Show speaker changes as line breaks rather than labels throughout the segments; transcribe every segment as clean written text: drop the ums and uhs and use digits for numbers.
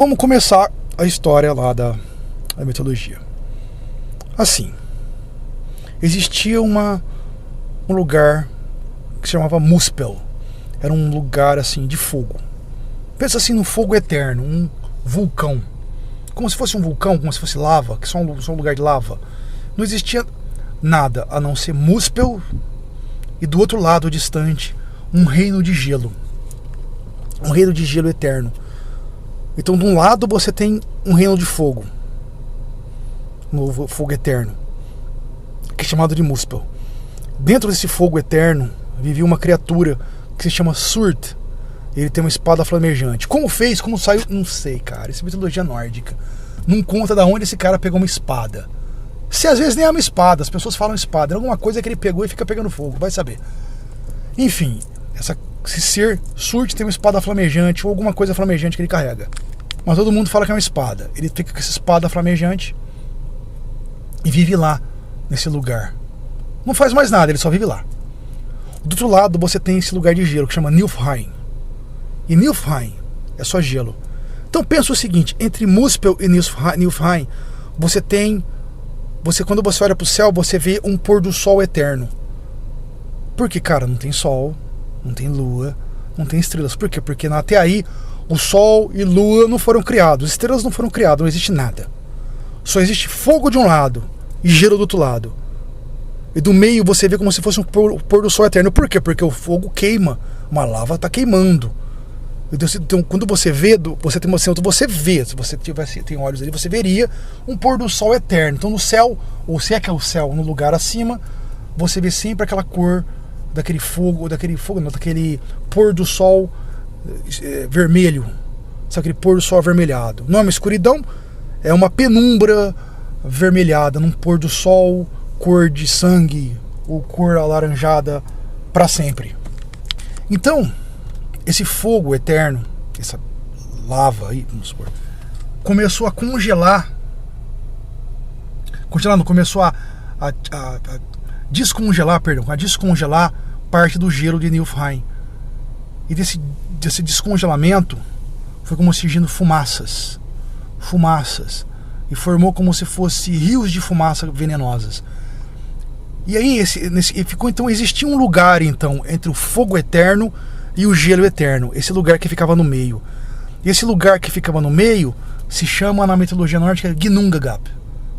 Vamos começar a história lá da mitologia. Assim, existia um lugar que se chamava Muspel. Era um lugar assim de fogo. Pensa assim no fogo eterno, um vulcão. Como se fosse um vulcão, como se fosse lava, que só um lugar de lava. Não existia nada a não ser Muspel e do outro lado distante um reino de gelo. Um reino de gelo eterno. Então, de um lado você tem um reino de fogo, um fogo eterno, que é chamado de Muspel. Dentro desse fogo eterno vivia uma criatura que se chama Surd. Ele tem uma espada flamejante. Como fez, como saiu, não sei, cara. Isso é mitologia nórdica. Não conta de onde esse cara pegou uma espada. Se às vezes nem é uma espada, as pessoas falam espada, é alguma coisa que ele pegou e fica pegando fogo, vai saber. Enfim, esse ser Surd tem uma espada flamejante ou alguma coisa flamejante que ele carrega. Mas todo mundo fala que é uma espada. Ele fica com essa espada flamejante e vive lá, nesse lugar. Não faz mais nada, ele só vive lá. Do outro lado você tem esse lugar de gelo que chama Niflheim. E Niflheim é só gelo. Então pensa o seguinte, entre Muspel e Niflheim, quando você olha para o céu, você vê um pôr do sol eterno. Porque, cara, não tem sol, não tem lua, não tem estrelas. Por quê? Porque até aí o sol e lua não foram criados, estrelas não foram criadas, não existe nada. Só existe fogo de um lado e gelo do outro lado. E do meio você vê como se fosse um pôr do sol eterno. Por quê? Porque o fogo queima, uma lava está queimando. Então quando você vê, você tem uma noção, você vê, se você tem olhos ali, você veria um pôr do sol eterno. Então no céu, ou se é que é o céu, no lugar acima, você vê sempre aquela cor daquele pôr do sol vermelho, sabe, aquele pôr do sol avermelhado. Não é uma escuridão, é uma penumbra avermelhada num pôr do sol cor de sangue ou cor alaranjada para sempre. Então esse fogo eterno, essa lava aí, vamos supor, começou a congelar, começou a descongelar parte do gelo de Niflheim. E desse descongelamento foi como surgindo fumaças, e formou como se fosse rios de fumaça venenosas. E aí então existia um lugar então entre o fogo eterno e o gelo eterno, esse lugar que ficava no meio. E esse lugar que ficava no meio se chama na mitologia nórdica Ginnungagap.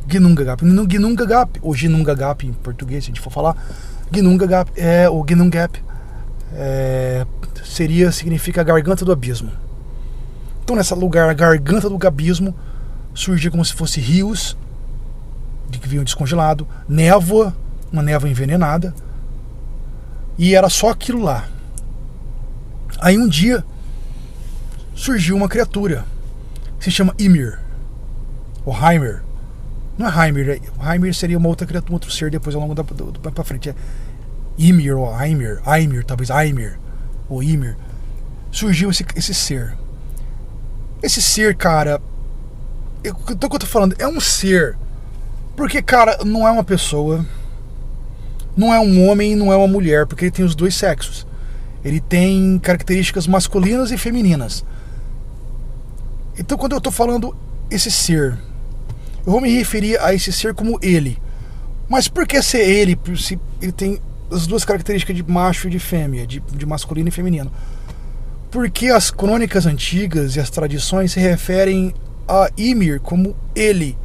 Ginnungagap, ou Ginnungagap em português, se a gente for falar, Ginnungagap ou Ginnungagap significa a garganta do abismo. Então nesse lugar, a garganta do abismo, surgia como se fosse rios que vinham descongelado, névoa, uma névoa envenenada, e era só aquilo lá. Aí um dia surgiu uma criatura que se chama Ymir, ou Hymir. Não é Hymir, Hymir seria uma outra criatura, outro ser depois ao longo do pra frente. É Ymir ou Ymir, talvez Ymir ou Ymir. Surgiu esse ser. Esse ser, cara, então o que eu tô falando, é um ser. Porque, cara, não é uma pessoa, não é um homem e não é uma mulher, porque ele tem os dois sexos. Ele tem características masculinas e femininas. Então quando eu tô falando esse ser, eu vou me referir a esse ser como ele. Mas por que ser ele? Se ele tem as duas características de macho e de fêmea, de masculino e feminino. Porque as crônicas antigas e as tradições se referem a Ymir como ele.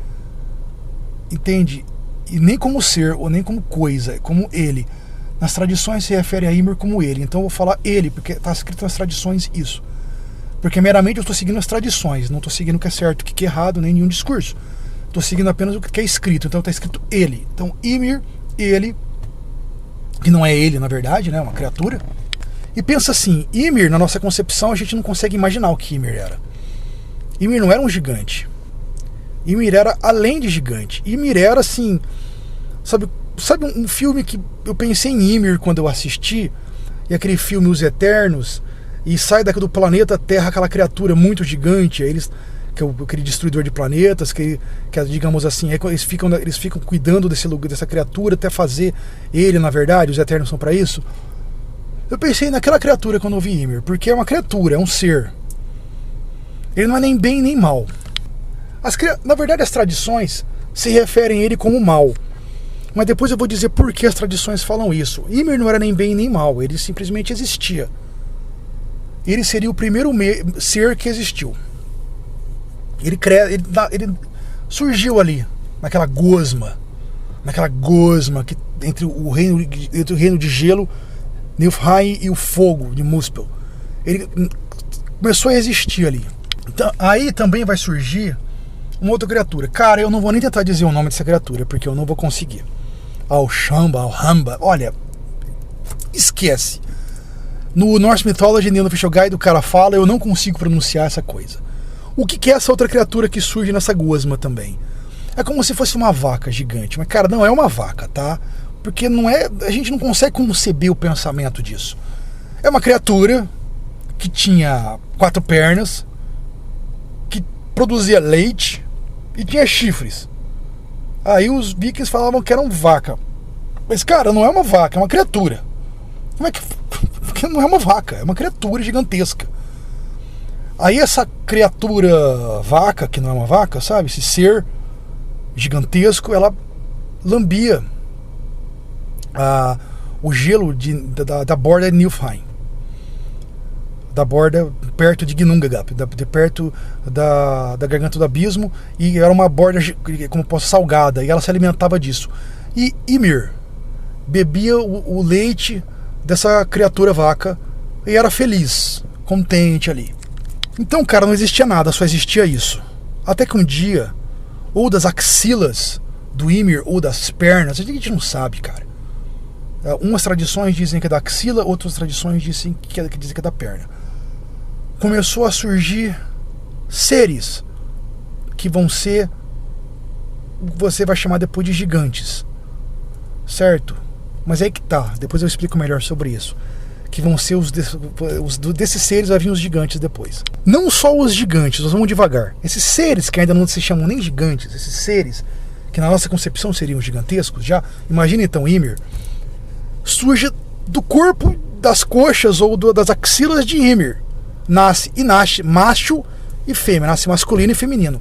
Entende? E nem como ser, ou nem como coisa, é como ele. Nas tradições se refere a Ymir como ele. Então eu vou falar ele, porque está escrito nas tradições isso. Porque meramente eu estou seguindo as tradições, não estou seguindo o que é certo, o que é errado, nem nenhum discurso. Estou seguindo apenas o que é escrito. Então está escrito ele. Então Ymir, ele, que não é ele na verdade, né, uma criatura. E pensa assim, Ymir, na nossa concepção, a gente não consegue imaginar o que Ymir era. Ymir não era um gigante. Ymir era além de gigante. Ymir era assim, sabe um filme que eu pensei em Ymir quando eu assisti, e aquele filme Os Eternos, e sai daqui do planeta Terra aquela criatura muito gigante, que é aquele destruidor de planetas, que digamos assim, eles ficam cuidando dessa criatura até fazer ele, na verdade, os Eternos são para isso. Eu pensei naquela criatura quando eu vi Ymir, porque é uma criatura, é um ser. Ele não é nem bem nem mal. Na verdade, as tradições se referem a ele como mal. Mas depois eu vou dizer por que as tradições falam isso. Ymir não era nem bem nem mal, ele simplesmente existia. Ele seria o primeiro ser que existiu. Ele surgiu ali, naquela gosma que entre o reino de gelo, Niflheim, e o fogo de Muspel. Ele começou a existir ali. Então, aí também vai surgir uma outra criatura. Cara, eu não vou nem tentar dizer o nome dessa criatura, porque eu não vou conseguir. Alhambra, olha, esquece. No Norse Mythology, no Official Guide, o cara fala, eu não consigo pronunciar essa coisa. O que é essa outra criatura que surge nessa gosma também? É como se fosse uma vaca gigante, mas cara, não é uma vaca, tá? Porque não é, a gente não consegue conceber o pensamento disso. É uma criatura que tinha 4 pernas, que produzia leite e tinha chifres. Aí os vikings falavam que era uma vaca. Mas cara, não é uma vaca, é uma criatura. Como é que... Porque não é uma vaca, é uma criatura gigantesca. Aí essa criatura vaca, que não é uma vaca, sabe? Esse ser gigantesco, ela lambia o gelo da borda de Niflheim, da borda perto de Ginnungagap, perto da garganta do abismo, e era uma borda, como posso, salgada, e ela se alimentava disso. E Ymir bebia o leite dessa criatura vaca e era feliz, contente ali. Então, cara, não existia nada, só existia isso. Até que um dia, ou das axilas do Ymir, ou das pernas, a gente não sabe, cara. Umas tradições dizem que é da axila, outras tradições dizem que é da perna. Começou a surgir seres que vão ser, você vai chamar depois de gigantes, certo? Mas é aí que tá, depois eu explico melhor sobre isso. Que vão ser desses seres, vai vir os gigantes depois. Não só os gigantes, nós vamos devagar. Esses seres que ainda não se chamam nem gigantes, esses seres que na nossa concepção seriam gigantescos já, imagina então Ymir, surge do corpo, das coxas ou das axilas de Ymir. Nasce macho e fêmea, nasce masculino e feminino.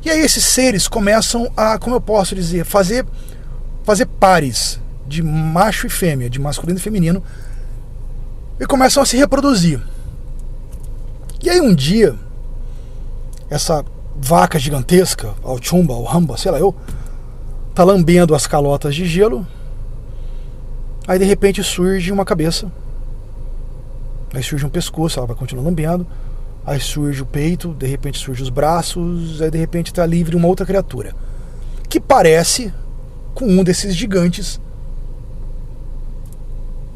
E aí esses seres começam a, como eu posso dizer, fazer pares de macho e fêmea, de masculino e feminino, e começam a se reproduzir. E aí um dia, essa vaca gigantesca, Alhambra, sei lá eu, tá lambendo as calotas de gelo. Aí de repente surge uma cabeça, aí surge um pescoço, ela vai continuar lambendo, aí surge o peito, de repente surge os braços, aí de repente está livre uma outra criatura que parece com um desses gigantes.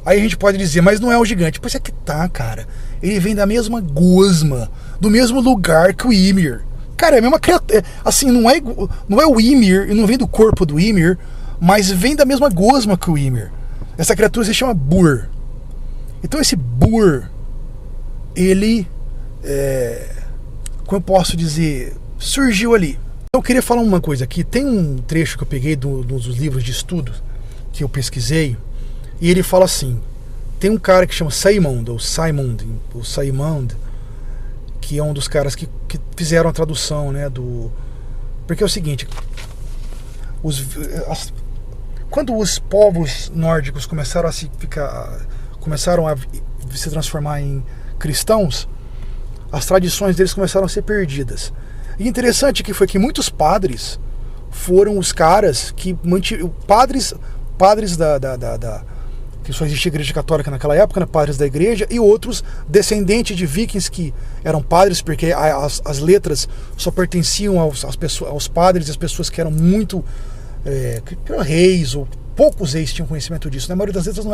Aí a gente pode dizer, mas não é o gigante. Pois é que tá, cara. Ele vem da mesma gosma, do mesmo lugar que o Ymir. Cara, é a mesma criatura. Assim, não é o Ymir, e não vem do corpo do Ymir, mas vem da mesma gosma que o Ymir. Essa criatura se chama Bur. Então esse Bur, ele, como eu posso dizer, surgiu ali. Eu queria falar uma coisa aqui. Tem um trecho que eu peguei dos livros de estudo que eu pesquisei, e ele fala assim, tem um cara que chama Saimond, que é um dos caras que fizeram a tradução, né, porque é o seguinte, quando os povos nórdicos começaram a se transformar em cristãos, as tradições deles começaram a ser perdidas. E interessante que foi que muitos padres foram os caras que mantiveram, padres que só existia a igreja católica naquela época, né, padres da igreja, e outros descendentes de vikings que eram padres, porque as letras só pertenciam aos padres e às pessoas que eram muito que eram reis, ou poucos reis tinham conhecimento disso. Na maioria das letras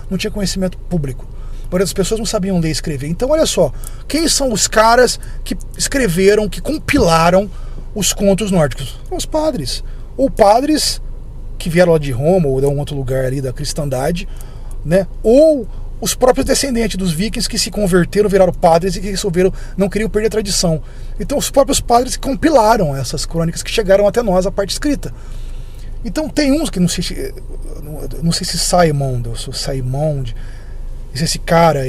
não tinha conhecimento público. A maioria das pessoas não sabiam ler e escrever. Então olha só, quem são os caras que escreveram, que compilaram os contos nórdicos? Os padres. Ou padres que vieram lá de Roma, ou de um outro lugar ali da cristandade, né? Ou os próprios descendentes dos vikings que se converteram, viraram padres e que resolveram, não queriam perder a tradição. Então os próprios padres compilaram essas crônicas que chegaram até nós, a parte escrita. Então tem uns que não sei se Saimond, esse cara,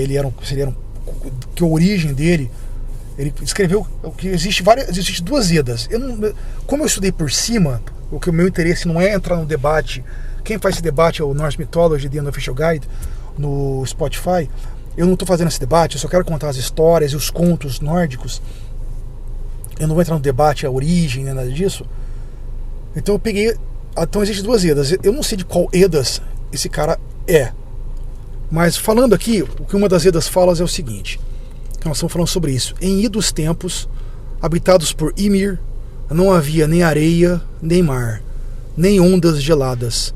que a origem dele Ele escreveu que existe duas Edas. Como eu estudei por cima, o meu interesse não é entrar no debate. Quem faz esse debate é o Norse Mythology, The Unofficial Guide, no Spotify. Eu não estou fazendo esse debate, eu só quero contar as histórias e os contos nórdicos. Eu não vou entrar no debate, a origem, nem nada disso. Então eu peguei... Então existem duas Edas. Eu não sei de qual Edas esse cara é. Mas falando aqui, o que uma das Edas fala é o seguinte. Que nós estamos falando sobre isso. Em idos tempos, habitados por Ymir, não havia nem areia, nem mar, nem ondas geladas.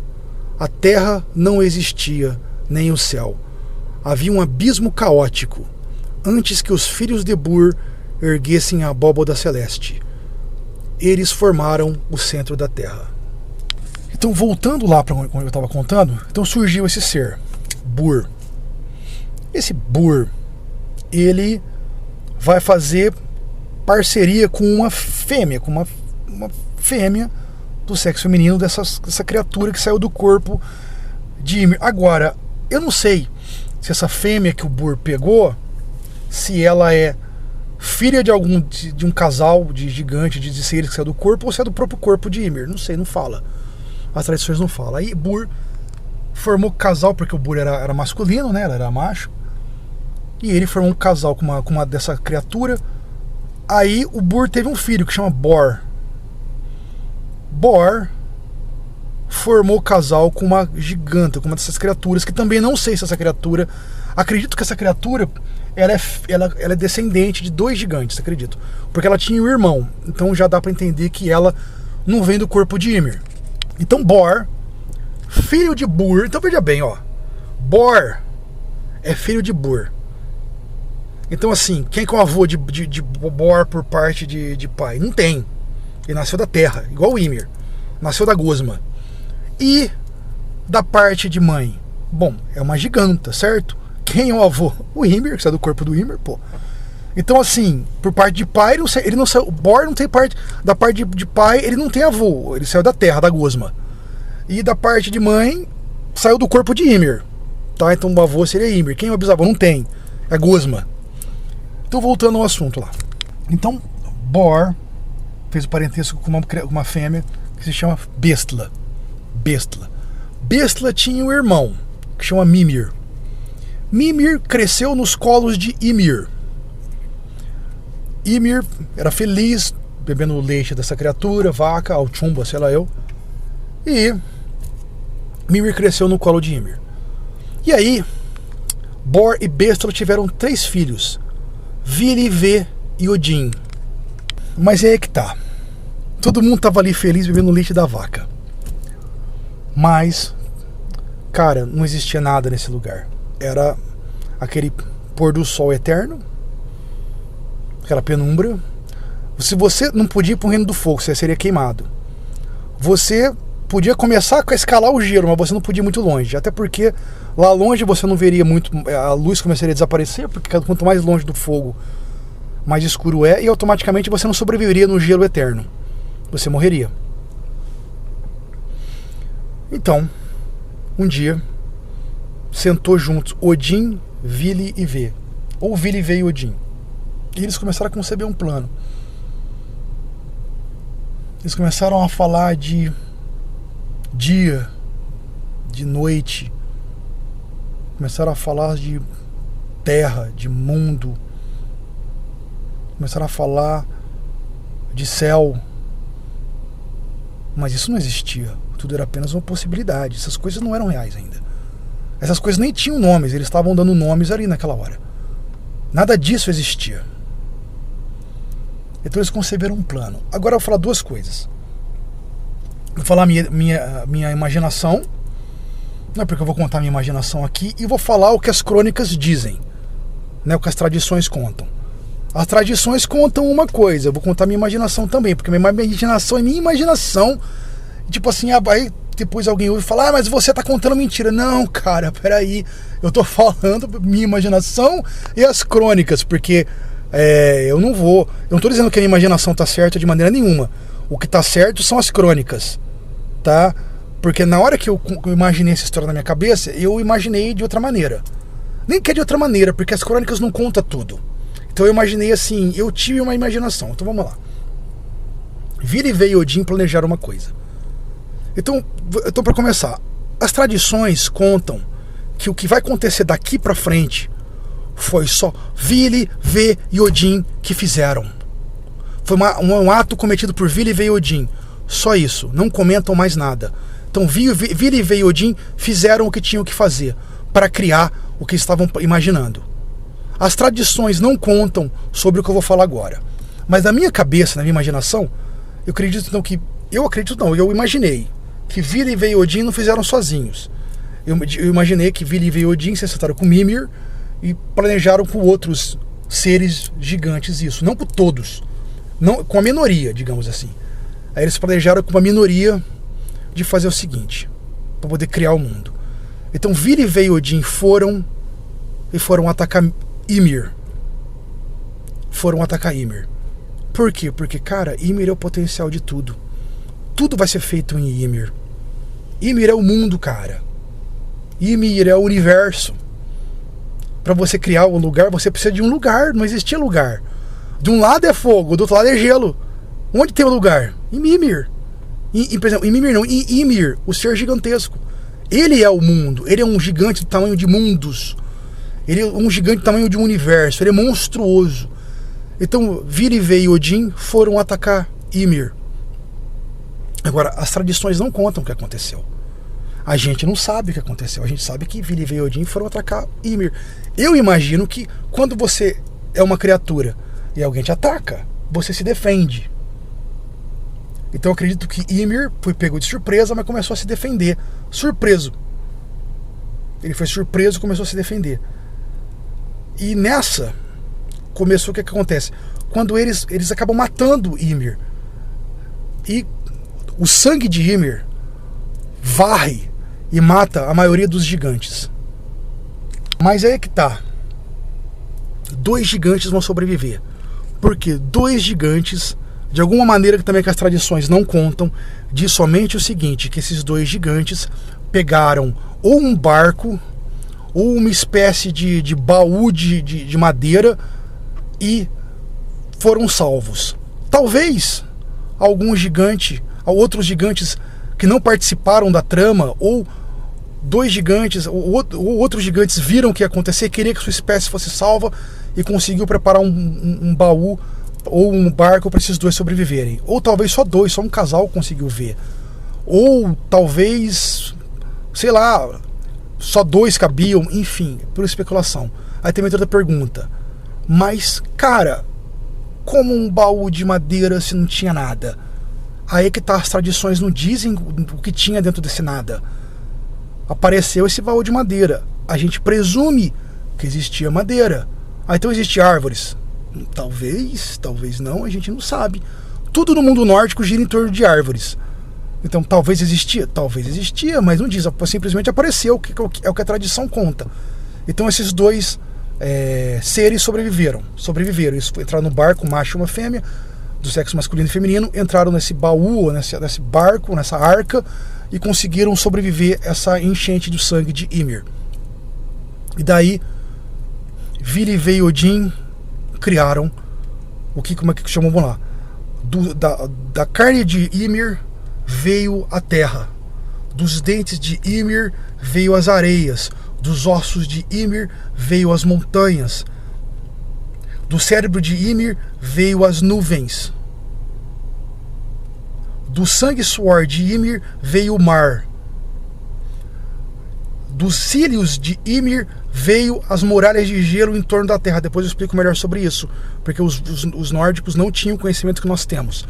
A terra não existia, nem o céu. Havia um abismo caótico, antes que os filhos de Bur erguessem a abóboda celeste. Eles formaram o centro da terra. Então, voltando lá para onde eu estava contando, então surgiu esse ser, Bur. Esse Bur, ele vai fazer parceria com uma fêmea, do sexo feminino dessa criatura que saiu do corpo de Ymir. Agora, eu não sei se essa fêmea que o Bur pegou, se ela é filha de um casal de gigante, de seres que saiu do corpo, ou se é do próprio corpo de Ymir. Não sei, não fala. As tradições não falam. Aí Bur formou casal, porque o Bur era masculino, né? Ela era macho. E ele formou um casal com uma dessa criatura. Aí o Bur teve um filho que chama Bor. Bor formou casal com uma giganta, com uma dessas criaturas, que também não sei se essa criatura... Acredito que essa criatura ela é descendente de dois gigantes, acredito. Porque ela tinha um irmão. Então já dá pra entender que ela não vem do corpo de Ymir. Então Bor, filho de Bur... Então veja bem, ó. Bor é filho de Bur. Então assim, quem que é o avô de Bor por parte de pai? Não tem. Ele nasceu da terra, igual o Ymir. Nasceu da gosma. E da parte de mãe? Bom, é uma giganta, certo? Quem é o avô? O Ymir, que sai do corpo do Ymir, pô. Então assim, por parte de pai, ele não saiu. O Bor não tem parte. Da parte de pai, ele não tem avô. Ele saiu da terra, da gosma. E da parte de mãe, saiu do corpo de Ymir. Tá? Então o avô seria Ymir. Quem é o bisavô? Não tem. É gosma. Então voltando ao assunto lá. Então Bor fez o parentesco com uma fêmea que se chama Bestla. Bestla tinha um irmão que chama Mimir. Mimir cresceu nos colos de Ymir. Ymir era feliz bebendo o leite dessa criatura, vaca, alchumba, sei lá eu. E Mimir cresceu no colo de Ymir. E aí Bor e Bestla tiveram 3 filhos: Vili, Ve e Odin. Mas é aí que tá. Todo mundo tava ali feliz bebendo o leite da vaca. Mas, cara, não existia nada nesse lugar. Era aquele pôr do sol eterno, aquela penumbra. Se você não podia ir pro reino do fogo, você seria queimado. Você podia começar a escalar o gelo, mas você não podia ir muito longe. Até porque lá longe você não veria muito, a luz começaria a desaparecer, porque quanto mais longe do fogo, mais escuro é, e automaticamente você não sobreviveria no gelo eterno. Você morreria. Então, um dia, sentou juntos Odin, Vili e Ve. Ou Vili, Ve e Odin. E eles começaram a conceber um plano. Eles começaram a falar de dia, de noite. Começaram a falar de terra, de mundo. Começaram a falar de céu. Mas isso não existia. Tudo era apenas uma possibilidade. Essas coisas não eram reais ainda. Essas coisas nem tinham nomes. Eles estavam dando nomes ali naquela hora. Nada disso existia. Então eles conceberam um plano. Agora eu vou falar 2 coisas. Vou falar minha imaginação. Não é porque eu vou contar minha imaginação aqui. E vou falar o que as crônicas dizem, né? O que as tradições contam. As tradições contam uma coisa. Eu vou contar minha imaginação também. Porque minha imaginação é minha imaginação. Tipo assim, aí depois alguém ouve e fala: ah, mas você tá contando mentira. Não, cara, peraí. Eu tô falando minha imaginação e as crônicas. Porque eu não tô dizendo que a minha imaginação tá certa de maneira nenhuma. O que tá certo são as crônicas, tá? Porque na hora que eu imaginei essa história na minha cabeça, eu imaginei de outra maneira. Nem que é de outra maneira, porque as crônicas não contam tudo. Então eu imaginei assim, eu tive uma imaginação. Então vamos lá. Vili Ve e Odin planejaram uma coisa. Então para começar, as tradições contam que o que vai acontecer daqui para frente foi só Vili, Ve e Odin que fizeram. Foi um ato cometido por Vili, Ve e Odin. Só isso, não comentam mais nada. Então Vili, Ve e Odin fizeram o que tinham que fazer para criar o que estavam imaginando. As tradições não contam sobre o que eu vou falar agora. Mas na minha cabeça, na minha imaginação, eu imaginei que Vili, Ve e Odin não fizeram sozinhos. Eu imaginei que Vili, Ve e Odin se acertaram com Mimir e planejaram com outros seres gigantes isso. Não com todos, não, com a minoria, digamos assim. Aí eles planejaram com uma minoria de fazer o seguinte, para poder criar o mundo. Então Vili, Ve e Odin foram atacar Ymir. Por quê? Porque, cara, Ymir é o potencial de tudo. Tudo vai ser feito em Ymir. Ymir é o mundo, cara. Ymir é o universo. Para você criar um lugar, você precisa de um lugar. Não existia lugar. De um lado é fogo, do outro lado é gelo. Onde tem o lugar? Em Mimir. Por exemplo, em Mimir não, em Ymir, o ser gigantesco. Ele é o mundo. Ele é um gigante do tamanho de mundos. Ele é um gigante do tamanho de um universo. Ele é monstruoso. Então, Vili, Ve e Odin foram atacar Ymir. Agora, as tradições não contam o que aconteceu. A gente não sabe o que aconteceu. A gente sabe que Vili, Ve e Odin foram atacar Ymir. Eu imagino que quando você é uma criatura e alguém te ataca, você se defende. Então eu acredito que Ymir foi pego de surpresa, mas começou a se defender. Surpreso. Ele foi surpreso e começou a se defender. E nessa começou o que acontece? Quando eles acabam matando Ymir. E o sangue de Ymir varre e mata a maioria dos gigantes. Mas aí é que tá. 2 gigantes vão sobreviver. Porque 2 gigantes, de alguma maneira que também que as tradições não contam, diz somente o seguinte, que esses 2 gigantes pegaram ou um barco ou uma espécie de baú de madeira e foram salvos. Talvez outros gigantes que não participaram da trama, ou 2 gigantes, ou outros gigantes viram o que ia acontecer, queria que sua espécie fosse salva e conseguiu preparar um baú ou um barco para esses 2 sobreviverem. Ou talvez só um casal conseguiu ver. Ou talvez, sei lá, só 2 cabiam, enfim, por especulação. Aí tem outra pergunta. Mas, cara, como um baú de madeira se não tinha nada? Aí que tá, as tradições não dizem o que tinha dentro desse nada. Apareceu esse baú de madeira. A gente presume que existia madeira. Então existiam árvores. Talvez não, a gente não sabe. Tudo no mundo nórdico gira em torno de árvores. Então talvez existia, mas não diz, simplesmente apareceu, é o que a tradição conta. Então esses 2 seres sobreviveram. Eles entraram no barco, um macho e uma fêmea, do sexo masculino e feminino, entraram nesse baú, nesse barco, nessa arca, e conseguiram sobreviver essa enchente do sangue de Ymir. E daí Vili, Ve e Odin criaram como é que chamam, vamos lá, da carne de Ymir veio a terra, dos dentes de Ymir veio as areias, dos ossos de Ymir veio as montanhas, do cérebro de Ymir veio as nuvens, do sangue e suor de Ymir veio o mar, dos cílios de Ymir veio as muralhas de gelo em torno da terra. Depois eu explico melhor sobre isso, porque os nórdicos não tinham o conhecimento que nós temos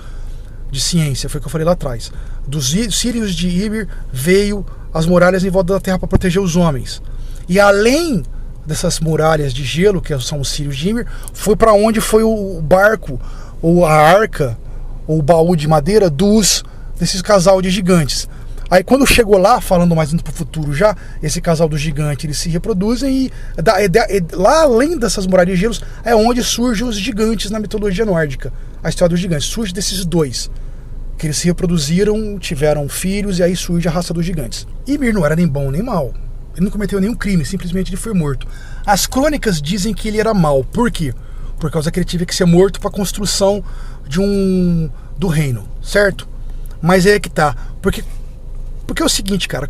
de ciência, foi o que eu falei lá atrás. Dos cílios de Ymir veio as muralhas em volta da terra para proteger os homens. E além dessas muralhas de gelo, que são os cílios de Ymir, foi para onde foi o barco, ou a arca, ou o baú de madeira desses casal de gigantes. Aí quando chegou lá, falando mais indo pro futuro já, esse casal do gigante, eles se reproduzem e lá além dessas muralhas de gelos é onde surgem os gigantes na mitologia nórdica. A história dos gigantes surge desses 2, que eles se reproduziram, tiveram filhos, e aí surge a raça dos gigantes. Ymir não era nem bom nem mal. Ele não cometeu nenhum crime, simplesmente ele foi morto. As crônicas dizem que ele era mau. Por quê? por causa que ele teve que ser morto para a construção do reino, certo? Mas é que tá, porque é o seguinte, cara,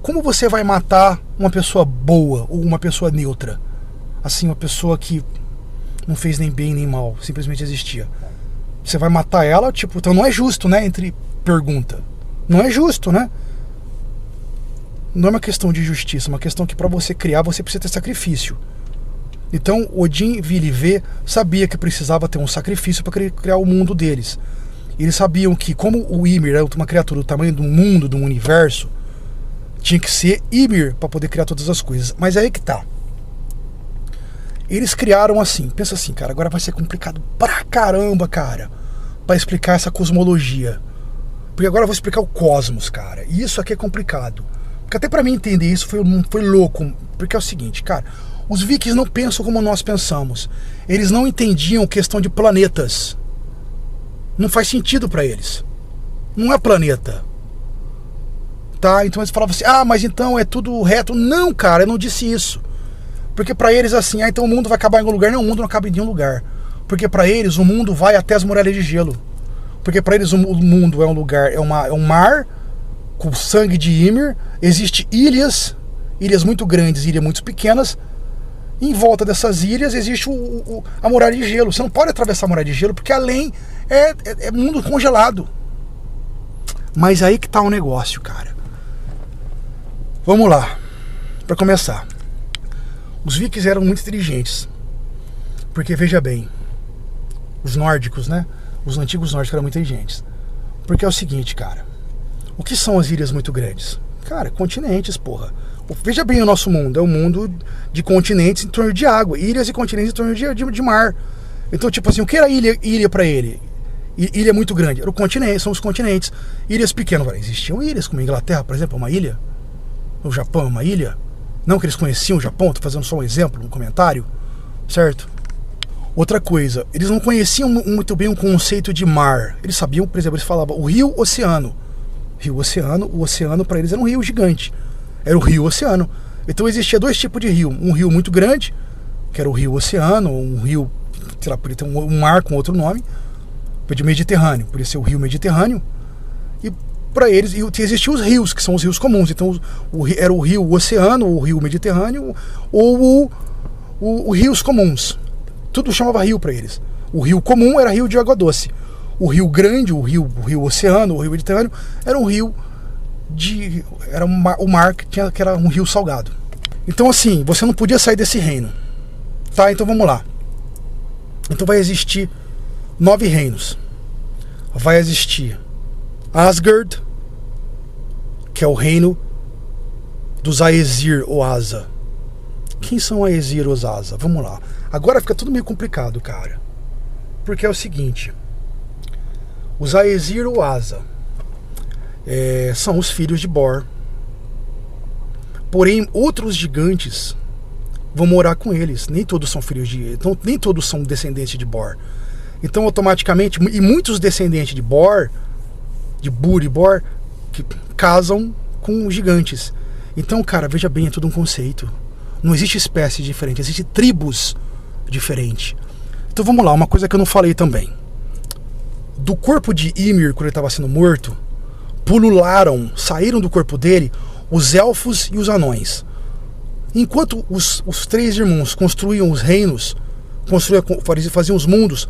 como você vai matar uma pessoa boa ou uma pessoa neutra? Assim, uma pessoa que não fez nem bem nem mal, simplesmente existia. Você vai matar ela, tipo, então não é justo, né? Pergunta. Não é justo, né? Não é uma questão de justiça, é uma questão que para você criar você precisa ter sacrifício. Então Odin, Vili e Vé sabia que precisava ter um sacrifício para criar o mundo deles. Eles sabiam que, como o Ymir era uma criatura do tamanho do mundo, do universo, tinha que ser Ymir para poder criar todas as coisas. Mas é aí que tá. Eles criaram assim, pensa assim, cara, agora vai ser complicado pra caramba, cara, pra explicar essa cosmologia. Porque agora eu vou explicar o cosmos, cara. E isso aqui é complicado. Porque até pra mim entender isso foi louco. Porque é o seguinte, cara, os vikings não pensam como nós pensamos. Eles não entendiam questão de planetas. Não faz sentido pra eles. Não é planeta. Tá? Então eles falavam assim, mas então é tudo reto. Não, cara, eu não disse isso. Porque pra eles assim, então o mundo vai acabar em algum lugar. Não, o mundo não acaba em nenhum lugar. Porque pra eles o mundo vai até as muralhas de gelo. Porque pra eles o mundo é um lugar, é um mar com sangue de Ymir. Existe ilhas muito grandes, ilhas muito pequenas. Em volta dessas ilhas existe a muralha de gelo. Você não pode atravessar a muralha de gelo porque além é mundo congelado. Mas aí que tá o negócio, cara. Vamos lá. Pra começar, os vikings eram muito inteligentes. Porque, veja bem, os nórdicos, né? Os antigos nórdicos eram muito inteligentes. Porque é o seguinte, cara. O que são as ilhas muito grandes? Cara, continentes, porra. Veja bem o nosso mundo. É um mundo de continentes em torno de água. Ilhas e continentes em torno de mar. Então, tipo assim, o que era ilha pra ele? Ilha muito grande. Era o continente, são os continentes. Ilhas pequenas. Existiam ilhas, como a Inglaterra, por exemplo, é uma ilha. O Japão é uma ilha. Não que eles conheciam o Japão, tô fazendo só um exemplo, um comentário. Certo? Outra coisa, eles não conheciam muito bem o conceito de mar. Eles sabiam, por exemplo, eles falavam o rio oceano. O oceano para eles era um rio gigante. Era o rio oceano. Então existia dois tipos de rio. Um rio muito grande, que era o rio oceano, um rio, sei lá, podia ter um mar com outro nome, de Mediterrâneo, podia ser o rio Mediterrâneo. E para eles, existiam os rios, que são os rios comuns. Então era o rio oceano, o rio Mediterrâneo, ou os rios comuns. Tudo chamava rio para eles. O rio comum era rio de água doce. O rio grande, o rio oceano, o rio Mediterrâneo, era um rio era o mar que era um rio salgado. Então assim, você não podia sair desse reino. Tá, então vamos lá. Então vai existir 9 reinos. Vai existir Asgard, que é o reino dos Aesir ou Asa. Quem são Aesir ou Asa? Vamos lá. Agora fica tudo meio complicado, cara. Porque é o seguinte. Os Aesir ou Asa são os filhos de Bor. Porém, outros gigantes vão morar com eles. Nem todos são filhos então, nem todos são descendentes de Bor. Então, automaticamente, e muitos descendentes de Bor, de Bur e Bor, que casam com gigantes. Então, cara, veja bem, é tudo um conceito. Não existe espécie diferente, existe tribos diferentes. Então vamos lá, uma coisa que eu não falei também. Do corpo de Ymir, quando ele estava sendo morto, saíram do corpo dele os elfos e os anões. Enquanto os 3 irmãos construíam os reinos, faziam os mundos,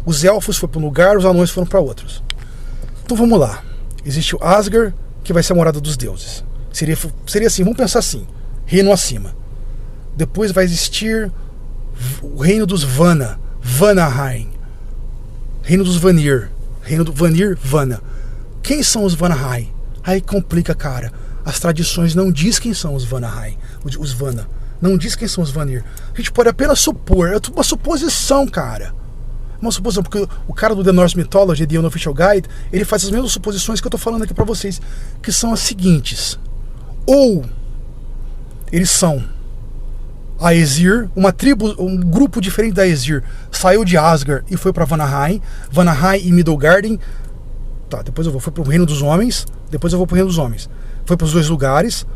os elfos foram para um lugar, os anões foram para outros. Então vamos lá. Existe o Asgard, que vai ser a morada dos deuses. Seria assim, vamos pensar assim, reino acima. Depois vai existir o reino dos Vanaheim. Reino dos Vanir. Reino do Vanir, Vana. Quem são os Vanaheim? Aí complica, cara. As tradições não diz quem são os Vanaheim. Os Vana. Não diz quem são os Vanir. A gente pode apenas supor. É uma suposição, cara. Uma suposição, porque o cara do The Norse Mythology, The Unofficial Guide, ele faz as mesmas suposições que eu tô falando aqui pra vocês, que são as seguintes. Ou eles são Aesir, uma tribo, um grupo diferente da Aesir saiu de Asgard e foi para Vanaheim e Middlegarden. Tá, depois eu fui pro reino dos homens, foi para os 2 lugares.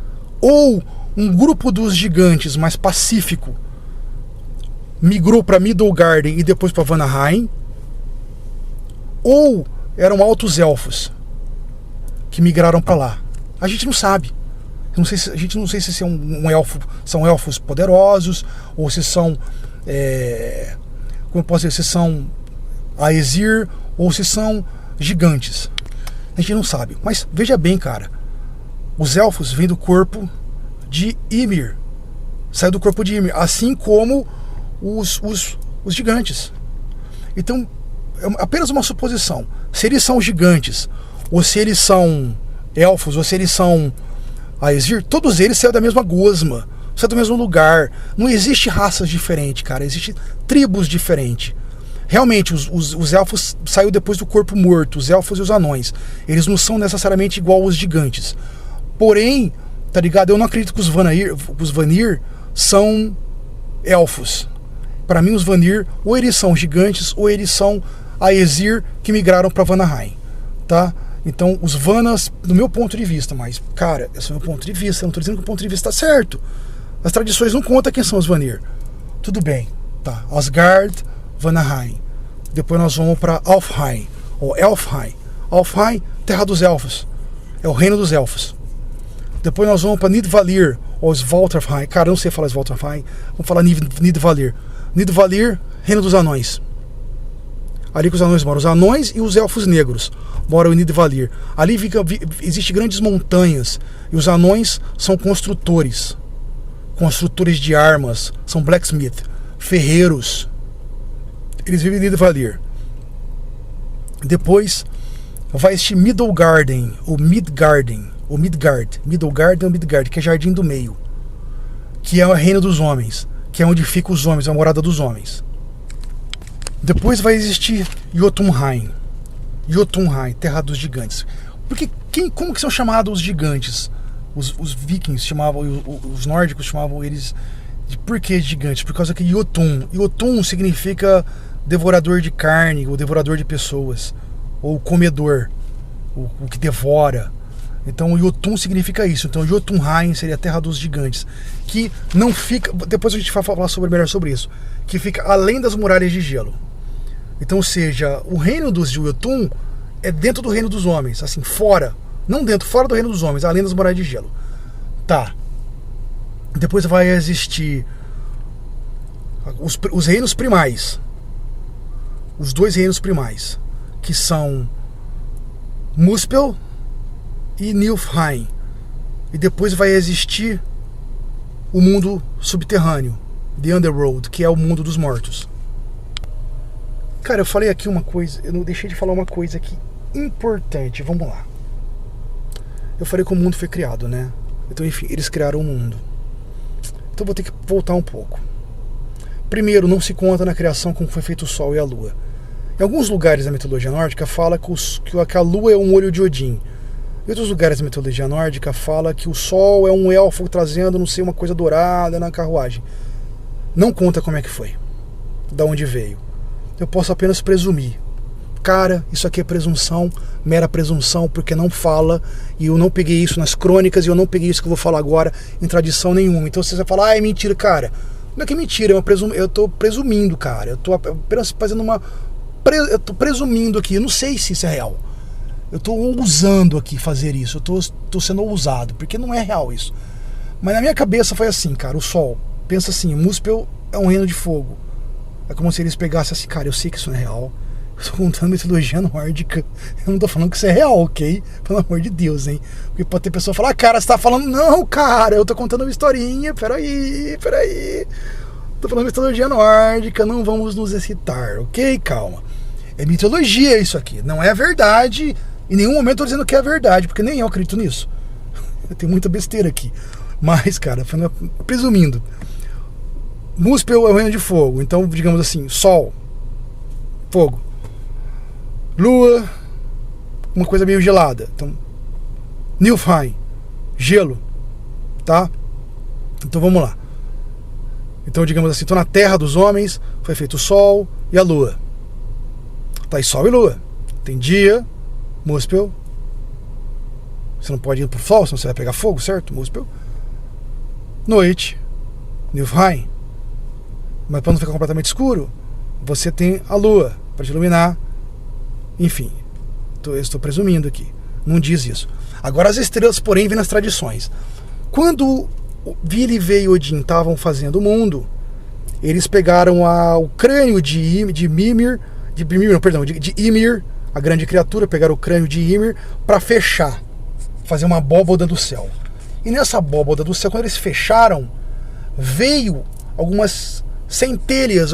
Ou um grupo dos gigantes mais pacífico migrou para Midgard e depois para Vanaheim, ou eram altos elfos que migraram para lá. A gente não sabe. A gente não sei se é um elfo, são elfos poderosos, ou se são, como eu posso dizer, se são Aesir, ou se são gigantes. A gente não sabe. Mas veja bem, cara, os elfos vêm do corpo de Ymir. Saiu do corpo de Ymir, assim como os gigantes. Então, é apenas uma suposição. Se eles são gigantes, ou se eles são elfos, ou se eles são Aesir, todos eles saíram da mesma gosma, saíram do mesmo lugar. Não existe raças diferentes, cara. Existem tribos diferentes. Realmente, os elfos saíram depois do corpo morto, os elfos e os anões. Eles não são necessariamente igual aos gigantes. Porém, tá ligado? Eu não acredito que os Vanir são elfos. Para mim, os Vanir, ou eles são gigantes, ou eles são Aesir que migraram para Vanaheim, tá? Então, os Vanas, do meu ponto de vista, mas, cara, esse é o meu ponto de vista, eu não tô dizendo que o ponto de vista tá certo. As tradições não contam quem são os Vanir. Tudo bem, tá? Asgard, Vanaheim. Depois nós vamos para Alfheim, ou Elfheim. Alfheim, terra dos elfos. É o reino dos elfos. Depois nós vamos para Nidvalir, ou Svartalfheim. Cara, eu não sei falar Svartalfheim. Vamos falar Nidvalir. Nidvalir, reino dos anões. Ali que os anões moram. Os anões e os elfos negros moram em Nidvalir. Ali existem grandes montanhas. E os anões são construtores. Construtores de armas. São blacksmith. Ferreiros. Eles vivem em Nidvalir. Depois vai este Midgard, ou Midgard, que é Jardim do Meio, que é o reino dos homens, que é onde ficam os homens, a morada dos homens. Depois vai existir Jotunheim, terra dos gigantes. Porque como que são chamados os gigantes? Os vikings chamavam, os nórdicos chamavam eles de por que gigantes? Por causa que Jotun significa devorador de carne, ou devorador de pessoas, ou comedor, o que devora. Então Jotun significa isso. Então Jotunheim seria a terra dos gigantes, que não fica, depois a gente vai falar melhor sobre isso, que fica além das muralhas de gelo. Então, ou seja, o reino dos Jotun é dentro do reino dos homens, assim, fora, não dentro, fora do reino dos homens, além das muralhas de gelo. Tá. Depois vai existir os reinos primais. Os dois reinos primais, que são Muspel e Niflheim. E depois vai existir o mundo subterrâneo, The Underworld, que é o mundo dos mortos. Cara, eu falei aqui uma coisa, eu não deixei de falar uma coisa aqui importante, vamos lá. Eu falei que o mundo foi criado, né? Então, enfim, eles criaram o mundo. Então vou ter que voltar um pouco. Primeiro, não se conta na criação como foi feito o Sol e a Lua. Em alguns lugares da mitologia nórdica fala que a Lua é um olho de Odin. Em outros lugares da mitologia nórdica fala que o Sol é um elfo trazendo, não sei, uma coisa dourada na carruagem. Não conta como é que foi, da onde veio. Eu posso apenas presumir. Cara, isso aqui é presunção, mera presunção, porque não fala, e eu não peguei isso nas crônicas, e eu não peguei isso que eu vou falar agora em tradição nenhuma. Então você vai falar, é mentira, cara. Não é que é mentira, eu tô presumindo, cara. Eu tô apenas fazendo eu tô presumindo aqui, eu não sei se isso é real. Eu tô ousando aqui fazer isso, eu tô sendo ousado, porque não é real isso. Mas na minha cabeça foi assim, cara, o Sol, pensa assim, Muspel é um reino de fogo. É como se eles pegassem assim, cara, eu sei que isso não é real. Eu tô contando mitologia nórdica. Eu não tô falando que isso é real, ok? Pelo amor de Deus, hein? Porque pode ter pessoa falar, cara, você tá falando... Não, cara, eu tô contando uma historinha. Peraí. Tô falando mitologia nórdica, não vamos nos excitar, ok? Calma. É mitologia isso aqui, não é verdade. Em nenhum momento eu tô dizendo que é verdade, porque nem eu acredito nisso. Tem muita besteira aqui. Mas, cara, presumindo... Muspel é o reino de fogo, então digamos assim, Sol, fogo, Lua, uma coisa meio gelada, então Niflheim, gelo, tá? Então vamos lá. Então digamos assim, então na terra dos homens foi feito o Sol e a Lua. Tá aí Sol e Lua. Tem dia, Muspel. Você não pode ir pro Sol, senão você vai pegar fogo, certo? Muspel. Noite, Niflheim. Mas para não ficar completamente escuro, você tem a lua para te iluminar. Enfim, eu estou presumindo aqui. Não diz isso. Agora as estrelas, porém, vêm nas tradições. Quando Vili e Odin estavam fazendo o mundo, eles pegaram o crânio de Ymir, a grande criatura, pegaram o crânio de Ymir para fechar, fazer uma abóboda do céu. E nessa abóboda do céu, quando eles fecharam, veio algumas centelhas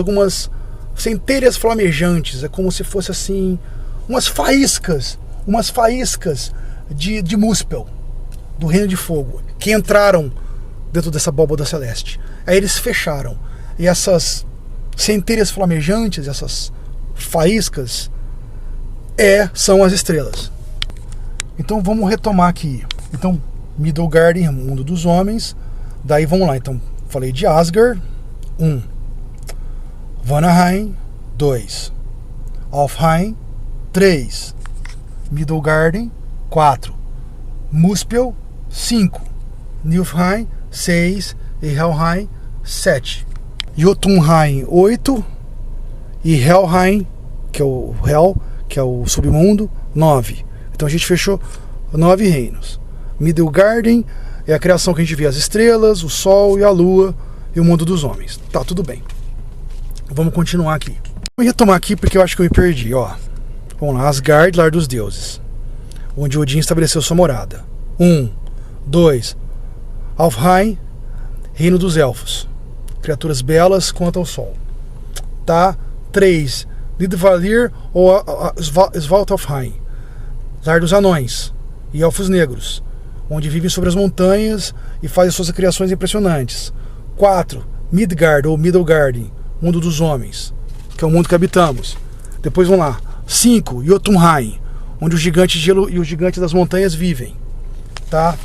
flamejantes. É como se fosse assim, umas faíscas de Muspel, do Reino de Fogo, que entraram dentro dessa abóboda celeste. Aí eles fecharam. E essas centelhas flamejantes, essas faíscas, são as estrelas. Então vamos retomar aqui. Então, Midgard, mundo dos homens. Daí vamos lá. Então, falei de Asgard, 1. Vanaheim, 2. Alfheim, 3. Midgard, 4. Muspel, 5. Niflheim, 6. E Helheim, 7. Jotunheim, 8. E Helheim, que é o Hel, que é o submundo, 9. Então a gente fechou 9 reinos. Midgard é a criação que a gente vê as estrelas, o sol e a lua e o mundo dos homens. Tá, tudo bem. Vamos continuar aqui. Vou retomar aqui porque eu acho que eu me perdi. Ó. Vamos lá, Asgard, lar dos deuses, onde Odin estabeleceu sua morada. 1, 2. Alfheim, reino dos elfos, criaturas belas quanto ao sol. Tá? 3. Nidvalir ou Svartalfheim, lar dos anões e elfos negros, onde vivem sobre as montanhas e fazem suas criações impressionantes. 4. Midgard ou Midgard, mundo dos homens, que é o mundo que habitamos. Depois vamos lá. 5. Jotunheim, onde os gigantes de gelo e os gigantes das montanhas vivem. Tá?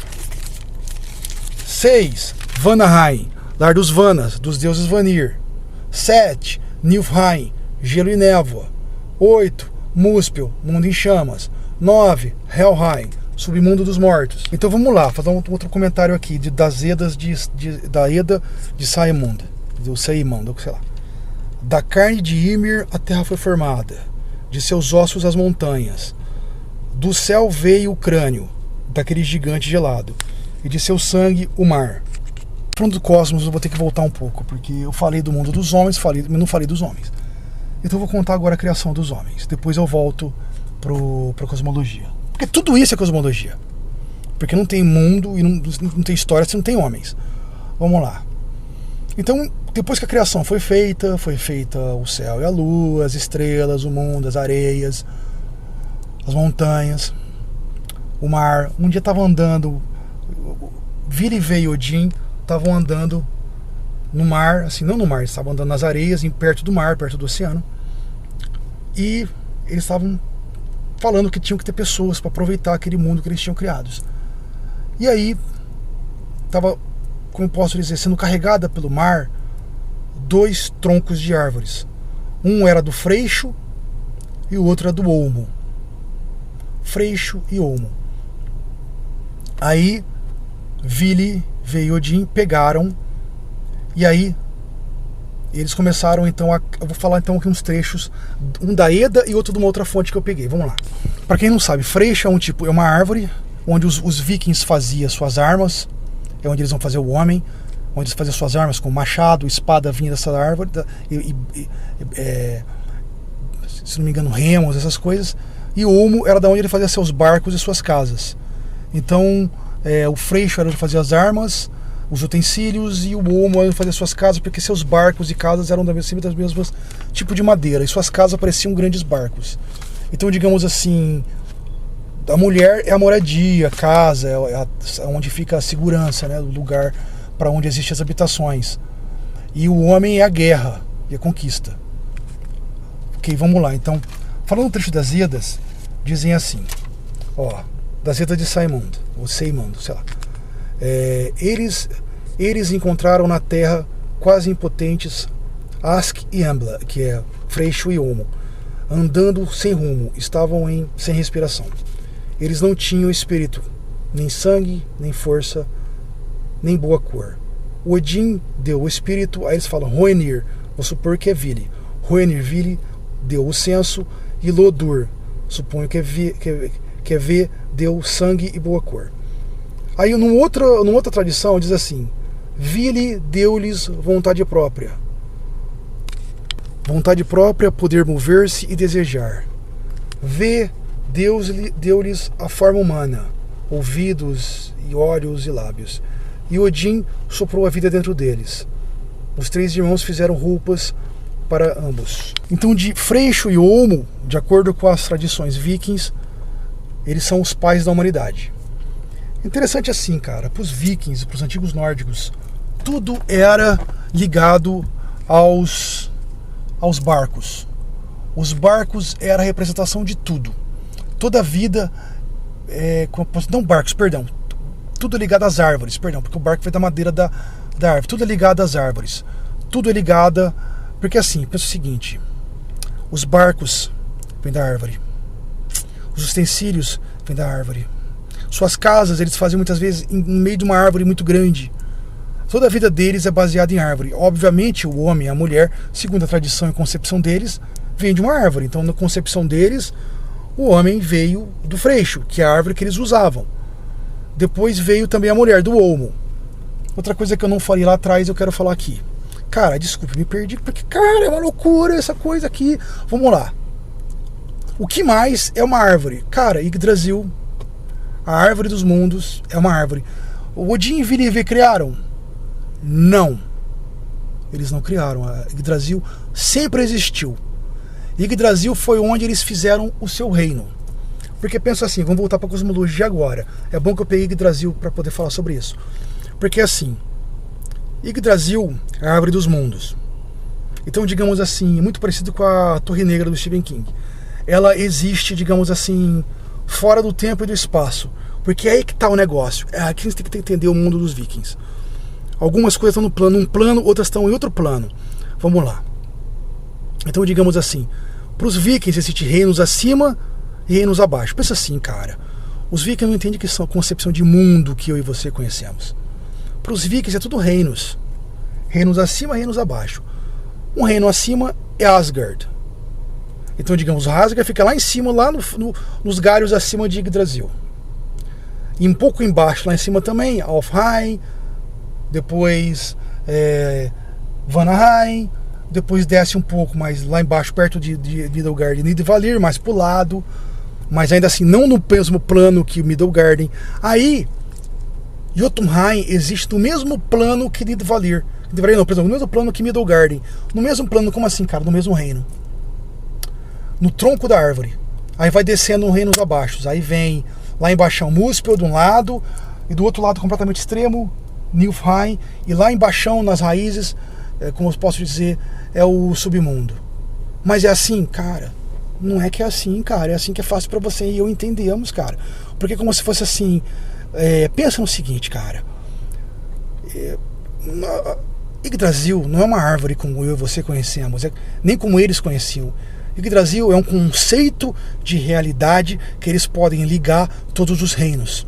6. Vanaheim, lar dos Vanas, dos deuses Vanir. 7. Niflheim, gelo e névoa. 8. Muspel, mundo em chamas. 9. Helheim, submundo dos mortos. Então vamos lá, fazer um outro comentário aqui das Edas da Eda de Saemund, do Seimund, sei lá. Da carne de Ymir a terra foi formada, de seus ossos as montanhas. Do céu veio o crânio daquele gigante gelado, e de seu sangue o mar. Falando do cosmos, eu vou ter que voltar um pouco, porque eu falei do mundo dos homens, mas não falei dos homens. Então eu vou contar agora a criação dos homens. Depois eu volto para cosmologia. Porque tudo isso é cosmologia. Porque não tem mundo e não tem história se não tem homens. Vamos lá. Então, depois que a criação foi feita o céu e a lua, as estrelas, o mundo, as areias, as montanhas, o mar. Um dia estava andando, Vili e Odin estavam andando no mar, assim, não no mar, eles estavam andando nas areias, perto do mar, perto do oceano. E eles estavam falando que tinham que ter pessoas para aproveitar aquele mundo que eles tinham criados. E aí estava, como posso dizer, sendo carregada pelo mar 2 troncos de árvores. Um era do freixo e o outro era do olmo. Freixo e olmo. Aí Vili e Odin pegaram, e aí eles começaram então eu vou falar então aqui uns trechos, um da Eda e outro de uma outra fonte que eu peguei. Vamos lá. Para quem não sabe, freixo é uma árvore onde os vikings faziam suas armas, é onde eles vão fazer o homem, onde eles faziam suas armas com machado, espada vinha dessa árvore, se não me engano, remos, essas coisas. E o olmo era da onde ele fazia seus barcos e suas casas. Então o freixo era onde fazia as armas, os utensílios, e o olmo era onde fazia suas casas, porque seus barcos e casas eram sempre das mesmas tipo de madeira, e suas casas pareciam grandes barcos. Então, digamos assim, a mulher é a moradia, a casa, é onde fica a segurança, né, o lugar para onde existem as habitações. E o homem é a guerra e a conquista. Ok, vamos lá. Então, falando no trecho das Edas, dizem assim, das Edas de Saemund, ou Seimund, sei lá. Eles encontraram na terra quase impotentes Ask e Embla, que é freixo e olmo, andando sem rumo, estavam sem respiração. Eles não tinham espírito, nem sangue, nem força, nem boa cor. Odin deu o espírito, aí eles falam Hoenir, vou supor que é Vili. Hoenir-Vili deu o censo, e Lodur, suponho que é V, deu sangue e boa cor. Aí numa outra tradição diz assim: Vili deu-lhes vontade própria. Vontade própria, poder mover-se e desejar. V, Deus deu-lhes a forma humana, ouvidos e olhos e lábios. E Odin soprou a vida dentro deles. Os 3 irmãos fizeram roupas para ambos. Então, de Freixo e Olmo, de acordo com as tradições vikings, eles são os pais da humanidade. Interessante assim, cara, para os vikings, para os antigos nórdicos, tudo era ligado aos barcos. Os barcos eram a representação de tudo. Toda a vida, não barcos, perdão, tudo ligado às árvores, perdão, porque o barco foi da madeira da árvore, tudo é ligado às árvores, tudo é ligado, porque assim, pensa o seguinte, os barcos vêm da árvore, os utensílios vêm da árvore, suas casas eles faziam muitas vezes em meio de uma árvore muito grande. Toda a vida deles é baseada em árvore. Obviamente o homem e a mulher, segundo a tradição e concepção deles, vem de uma árvore. Então na concepção deles, o homem veio do freixo, que é a árvore que eles usavam. Depois veio também a mulher, do olmo. Outra coisa que eu não falei lá atrás, eu quero falar aqui. Cara, desculpe, me perdi, porque, cara, é uma loucura essa coisa aqui. Vamos lá. O que mais é uma árvore? Cara, Yggdrasil, a árvore dos mundos, é uma árvore. O Odin e Vili criaram? Não. Eles não criaram. A Yggdrasil sempre existiu. Yggdrasil foi onde eles fizeram o seu reino. Porque pensa assim, vamos voltar para a cosmologia agora. É bom que eu peguei Yggdrasil para poder falar sobre isso. Porque assim, Yggdrasil é a árvore dos mundos. Então, digamos assim, muito parecido com a Torre Negra do Stephen King. Ela existe, digamos assim, fora do tempo e do espaço. Porque é aí que está o negócio. É aqui que você tem que entender o mundo dos vikings. Algumas coisas estão no plano, um plano, outras estão em outro plano. Vamos lá. Então, digamos assim, para os vikings existem reinos acima e reinos abaixo. Pensa assim, cara. Os vikings não entendem que são a concepção de mundo que eu e você conhecemos. Para os vikings é tudo reinos. Reinos acima, reinos abaixo. Um reino acima é Asgard. Então, digamos, Asgard fica lá em cima, lá nos galhos acima de Yggdrasil. E um pouco embaixo, lá em cima também, Alfheim, depois Vanaheim, depois desce um pouco mais lá embaixo, perto de Midgard e Nidvalir, mais pro lado, mas ainda assim não no mesmo plano que Midgard. Aí Jotunheim existe no mesmo plano que Nidvalir. Nidvalir não, por exemplo, no mesmo plano que Midgard. No mesmo plano, como assim, cara? No mesmo reino. No tronco da árvore. Aí vai descendo reinos abaixo. Aí vem lá embaixo Muspel de um lado, e do outro lado completamente extremo Niflheim, e lá embaixo nas raízes, como eu posso dizer, é o submundo. Mas é assim, cara? Não é que é assim, cara. É assim que é fácil pra você e eu entendemos, cara. Porque é como se fosse assim. Pensa no seguinte, cara. Yggdrasil não é uma árvore como eu e você conhecemos, nem como eles conheciam. Yggdrasil é um conceito de realidade que eles podem ligar todos os reinos.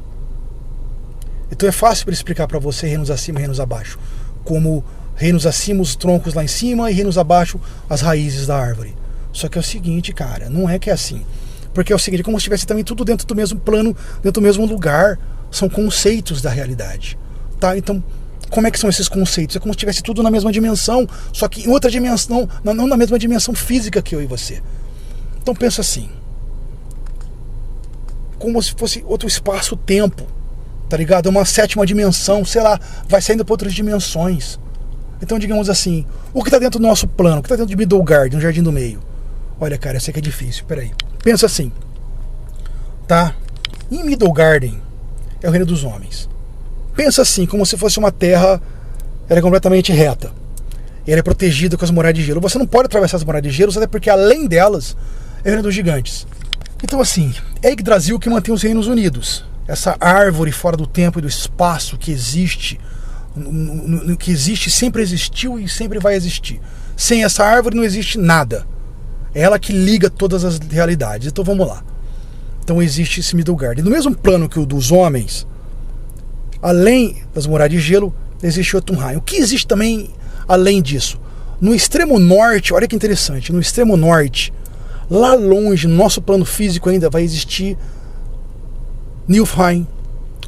Então é fácil para explicar para você reinos acima e reinos abaixo. Como reinos acima, os troncos lá em cima, e reinos abaixo, as raízes da árvore. Só que é o seguinte, cara, não é que é assim. Porque é o seguinte, como se estivesse também tudo dentro do mesmo plano, dentro do mesmo lugar. São conceitos da realidade. Tá? Então, como é que são esses conceitos? É como se estivesse tudo na mesma dimensão, só que em outra dimensão, não na mesma dimensão física que eu e você. Então pensa assim, como se fosse outro espaço-tempo, tá ligado? É uma 7ª dimensão, sei lá, vai saindo para outras dimensões. Então, digamos assim, o que está dentro do nosso plano, o que está dentro de Midgard, no Jardim do Meio? Olha, cara, eu sei que é difícil, peraí. Pensa assim, tá? Em Midgard é o reino dos homens. Pensa assim, como se fosse uma terra, ela é completamente reta. E ela é protegida com as muralhas de gelo. Você não pode atravessar as muralhas de gelo, até porque além delas é o reino dos gigantes. Então assim, é Yggdrasil que mantém os reinos unidos. Essa árvore fora do tempo e do espaço que existe, sempre existiu e sempre vai existir. Sem essa árvore não existe nada. É ela que liga todas as realidades. Então vamos lá. Então existe esse Midgard. E no mesmo plano que o dos homens, além das muralhas de gelo, existe Jotunheim. O que existe também além disso? No extremo norte, olha que interessante, no extremo norte, lá longe, no nosso plano físico ainda vai existir Niflheim.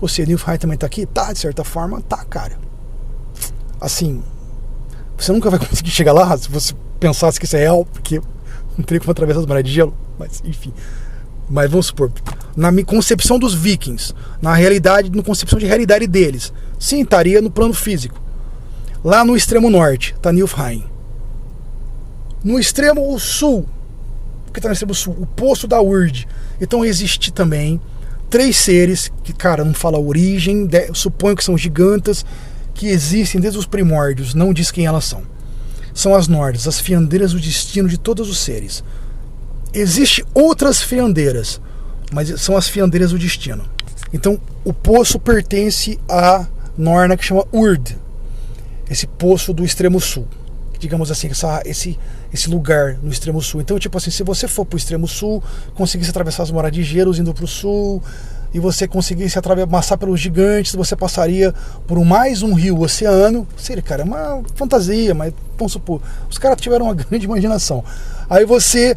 Ou seja, Niflheim também tá aqui? Tá, de certa forma, tá, cara. Assim, você nunca vai conseguir chegar lá se você pensasse que isso é real, porque não teria como atravessar as marés de gelo, mas enfim. Mas vamos supor, na minha concepção dos vikings, na realidade, na concepção de realidade deles, sim, estaria no plano físico. Lá no extremo norte, tá Niflheim. No extremo sul, o que tá no extremo sul? O Poço da Urd. Então existe também 3 seres, que, cara, não fala a origem, suponho que são gigantas, que existem desde os primórdios, não diz quem elas são. São as Nordas, as fiandeiras do destino de todos os seres. Existem outras fiandeiras, mas são as fiandeiras do destino. Então, o poço pertence à Norna que chama Urd, esse poço do extremo sul, digamos assim, esse lugar no extremo sul. Então, tipo assim, se você for pro extremo sul, conseguisse atravessar as moradas de Geros indo pro sul, e você conseguisse passar pelos gigantes, você passaria por mais um rio oceano. Seria, cara, é uma fantasia, mas vamos supor, os caras tiveram uma grande imaginação. Aí você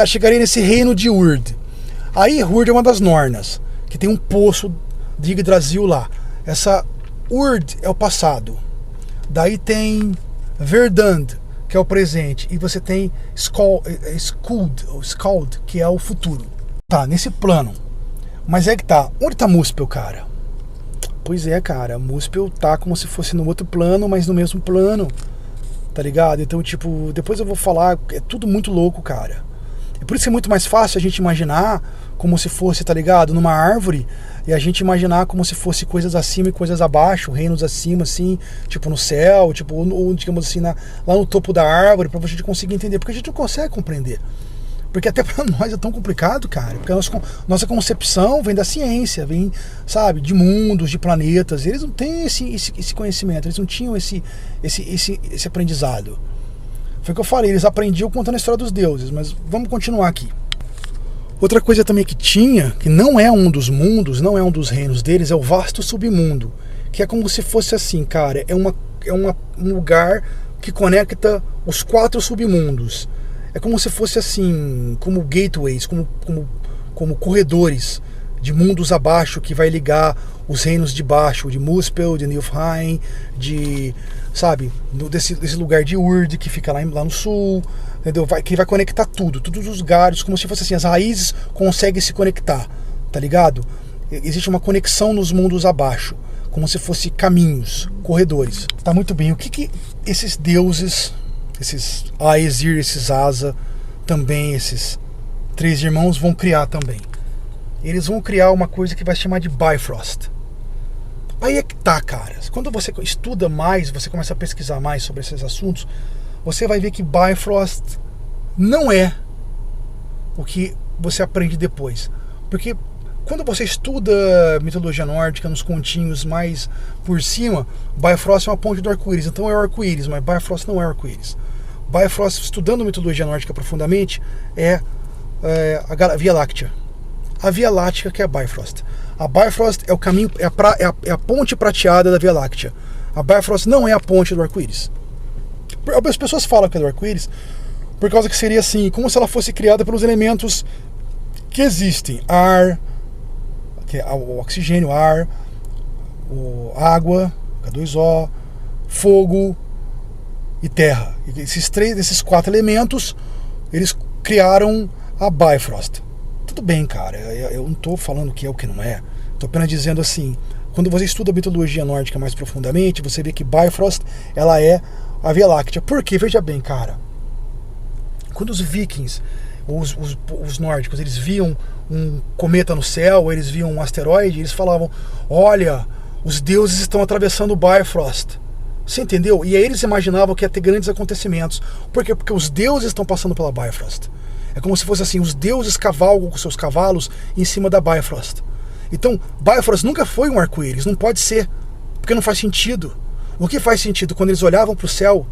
chegaria nesse reino de Urd. Aí Urd é uma das Nornas, que tem um poço de Yggdrasil lá. Essa Urd é o passado. Daí tem Verdand, que é o presente, e você tem Skald, que é o futuro. Tá, nesse plano. Mas é que tá, onde tá Muspel, cara? Pois é, cara, Muspel tá como se fosse no outro plano, mas no mesmo plano, tá ligado? Então, tipo, depois eu vou falar, é tudo muito louco, cara. E por isso é muito mais fácil a gente imaginar como se fosse, tá ligado, numa árvore, e a gente imaginar como se fosse coisas acima e coisas abaixo, reinos acima, assim, tipo no céu, tipo, ou digamos assim, lá no topo da árvore, pra gente conseguir entender, porque a gente não consegue compreender. Porque até pra nós é tão complicado, cara, porque a nossa concepção vem da ciência, vem, sabe, de mundos, de planetas, eles não têm esse conhecimento, eles não tinham esse aprendizado. Foi o que eu falei, eles aprendiam contando a história dos deuses, mas vamos continuar aqui. Outra coisa também que tinha, que não é um dos mundos, não é um dos reinos deles, é o vasto submundo, que é como se fosse assim, cara, é um lugar que conecta os 4 submundos. É como se fosse assim, como gateways, como corredores de mundos abaixo que vai ligar os reinos de baixo, de Muspel, de Niflheim, sabe, desse lugar de Urd que fica lá no sul, entendeu? Que vai conectar todos os galhos, como se fosse assim, as raízes conseguem se conectar, tá ligado? Existe uma conexão nos mundos abaixo, como se fosse caminhos, corredores. Tá muito bem, o que esses deuses, esses Aesir, esses Asa, também esses 3 irmãos vão criar também? Eles vão criar uma coisa que vai se chamar de Bifrost. Aí é que tá, cara. Quando você estuda mais, você começa a pesquisar mais sobre esses assuntos, você vai ver que Bifrost não é o que você aprende depois. Porque quando você estuda mitologia nórdica nos continhos mais por cima, Bifrost é uma ponte do arco-íris. Então é o arco-íris, mas Bifrost não é o arco-íris. Bifrost, estudando mitologia nórdica profundamente, é a Via Láctea. A Via Láctea que é a Bifrost. A Bifrost é o caminho, é a ponte prateada da Via Láctea. A Bifrost não é a ponte do arco-íris. As pessoas falam que é do arco-íris por causa que seria assim, como se ela fosse criada pelos elementos que existem. Ar, que é o oxigênio, ar, água, H2O, fogo e terra. Esses 4 elementos, eles criaram a Bifrost. Tudo bem, cara, eu não estou falando o que é o que não é. Estou apenas dizendo assim, quando você estuda a mitologia nórdica mais profundamente, você vê que Bifrost, ela é a Via Láctea. Por quê? Veja bem, cara. Quando os vikings, os nórdicos, eles viam um cometa no céu, eles viam um asteroide, eles falavam, olha, os deuses estão atravessando o Bifrost. Você entendeu? E aí eles imaginavam que ia ter grandes acontecimentos. Por quê? Porque os deuses estão passando pela Bifrost. É como se fosse assim, os deuses cavalgam com seus cavalos em cima da Bifrost. Então, Bifrost nunca foi um arco-íris, não pode ser, porque não faz sentido. O que faz sentido? Quando eles olhavam para o céu,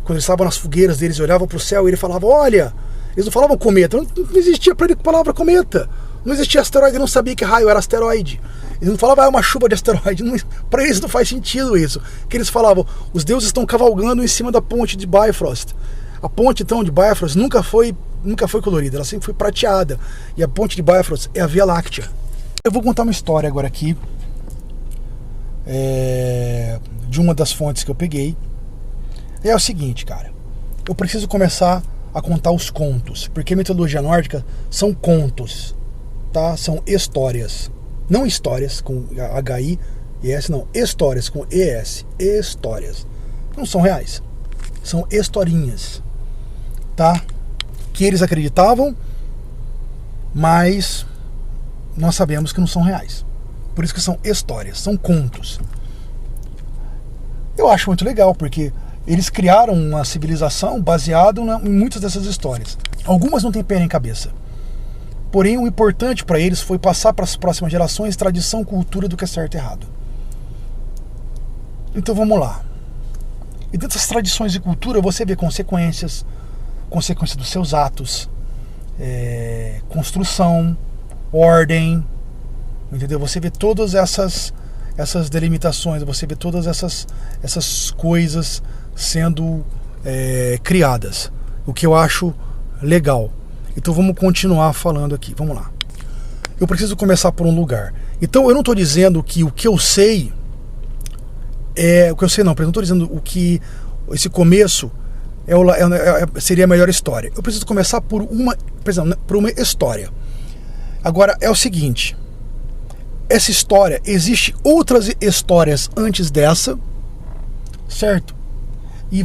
quando eles estavam nas fogueiras deles, olhavam para o céu e ele falava, olha, eles não falavam cometa, não existia para ele a palavra cometa, não existia asteroide, ele não sabia que raio era asteroide. Eles não falavam, é uma chuva de asteroide. Para eles não faz sentido isso. Que eles falavam, os deuses estão cavalgando em cima da ponte de Bifrost. A ponte, então, de Bifrost nunca foi colorida, ela sempre foi prateada. E a ponte de Bifrost é a Via Láctea. Eu vou contar uma história agora aqui, de uma das fontes que eu peguei. É o seguinte, cara. Eu preciso começar a contar os contos, porque a mitologia nórdica são contos, tá? São histórias. Não histórias com H-I-E-S, não. Histórias com E-S. Histórias. Não são reais. São historinhas, tá? Que eles acreditavam, mas nós sabemos que não são reais. Por isso que são histórias, são contos. Eu acho muito legal, porque eles criaram uma civilização baseada em muitas dessas histórias. Algumas não têm pé nem cabeça. Porém, o importante para eles foi passar para as próximas gerações tradição, cultura do que é certo e errado. Então vamos lá. E dentro dessas tradições e cultura você vê consequências dos seus atos, construção, ordem, entendeu? Você vê todas essas delimitações, você vê todas essas coisas sendo criadas, o que eu acho legal. Então vamos continuar falando aqui, vamos lá. Eu preciso começar por um lugar. Então eu não estou dizendo que o que eu sei eu não estou dizendo o que esse começo seria a melhor história. Eu preciso começar por uma história. Agora é o seguinte, essa história, existe outras histórias antes dessa, certo? E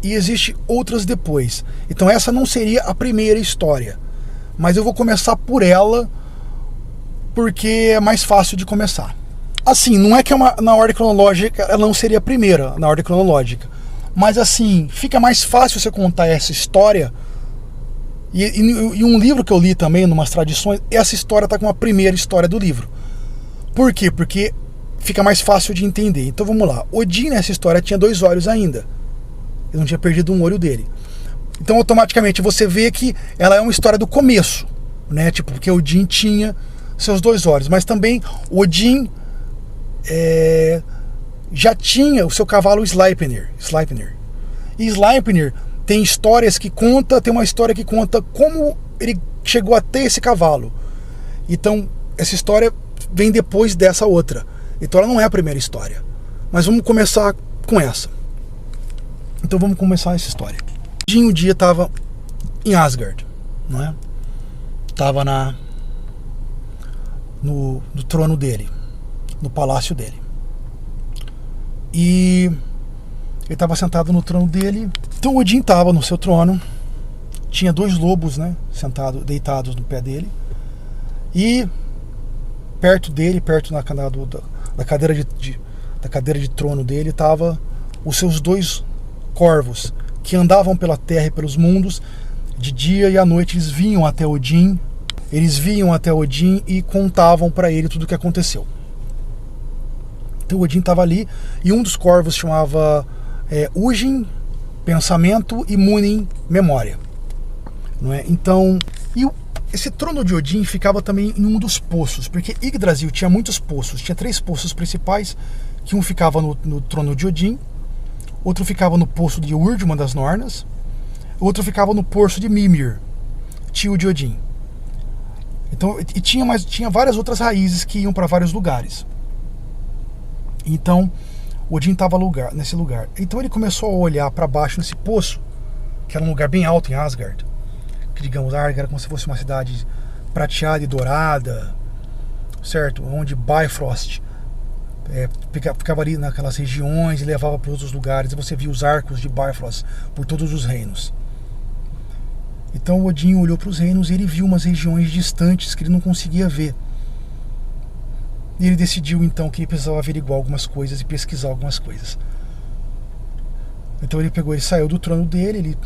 existe outras depois. Então essa não seria a primeira história, mas eu vou começar por ela porque é mais fácil de começar. Assim, não é que na ordem cronológica ela não seria a primeira na ordem cronológica, mas assim, fica mais fácil você contar essa história. E um livro que eu li também, numas tradições, essa história está com a primeira história do livro. Por quê? Porque fica mais fácil de entender. Então vamos lá. Odin nessa história tinha 2 olhos ainda. Ele não tinha perdido um olho dele. Então automaticamente você vê que ela é uma história do começo, né? Tipo, porque Odin tinha seus 2 olhos, mas também Odin já tinha o seu cavalo Sleipnir. E Sleipnir tem histórias que tem uma história que conta como ele chegou a ter esse cavalo. Então essa história vem depois dessa outra. Então ela não é a primeira história. Mas vamos começar com essa. Então vamos começar essa história. Odin um dia estava em Asgard, não é? Estava no trono dele, no palácio dele. E ele estava sentado no trono dele. Então Odin estava no seu trono. Tinha 2 lobos, né, deitados no pé dele. E perto dele, da cadeira de trono dele, estava os seus 2 corvos que andavam pela terra e pelos mundos. De dia e à noite eles vinham até Odin. E contavam para ele tudo o que aconteceu. Então Odin estava ali e um dos corvos chamava Hugin, pensamento, e Munin, memória, não é? Então, esse trono de Odin ficava também em um dos poços, porque Yggdrasil tinha muitos poços. Tinha 3 poços principais, que um ficava no trono de Odin, outro ficava no poço de Urd, uma das Nornas, outro ficava no poço de Mimir, tio de Odin. Então, e tinha várias outras raízes que iam para vários lugares. Então Odin estava nesse lugar. Então ele começou a olhar para baixo nesse poço, que era um lugar bem alto em Asgard, que digamos, Asgard era como se fosse uma cidade prateada e dourada, certo? Onde Bifrost ficava ali naquelas regiões e levava para outros lugares, e você via os arcos de Bifrost por todos os reinos. Então Odin olhou para os reinos e ele viu umas regiões distantes que ele não conseguia ver. E ele decidiu então que ele precisava averiguar algumas coisas e pesquisar algumas coisas. Então ele saiu do trono dele, ele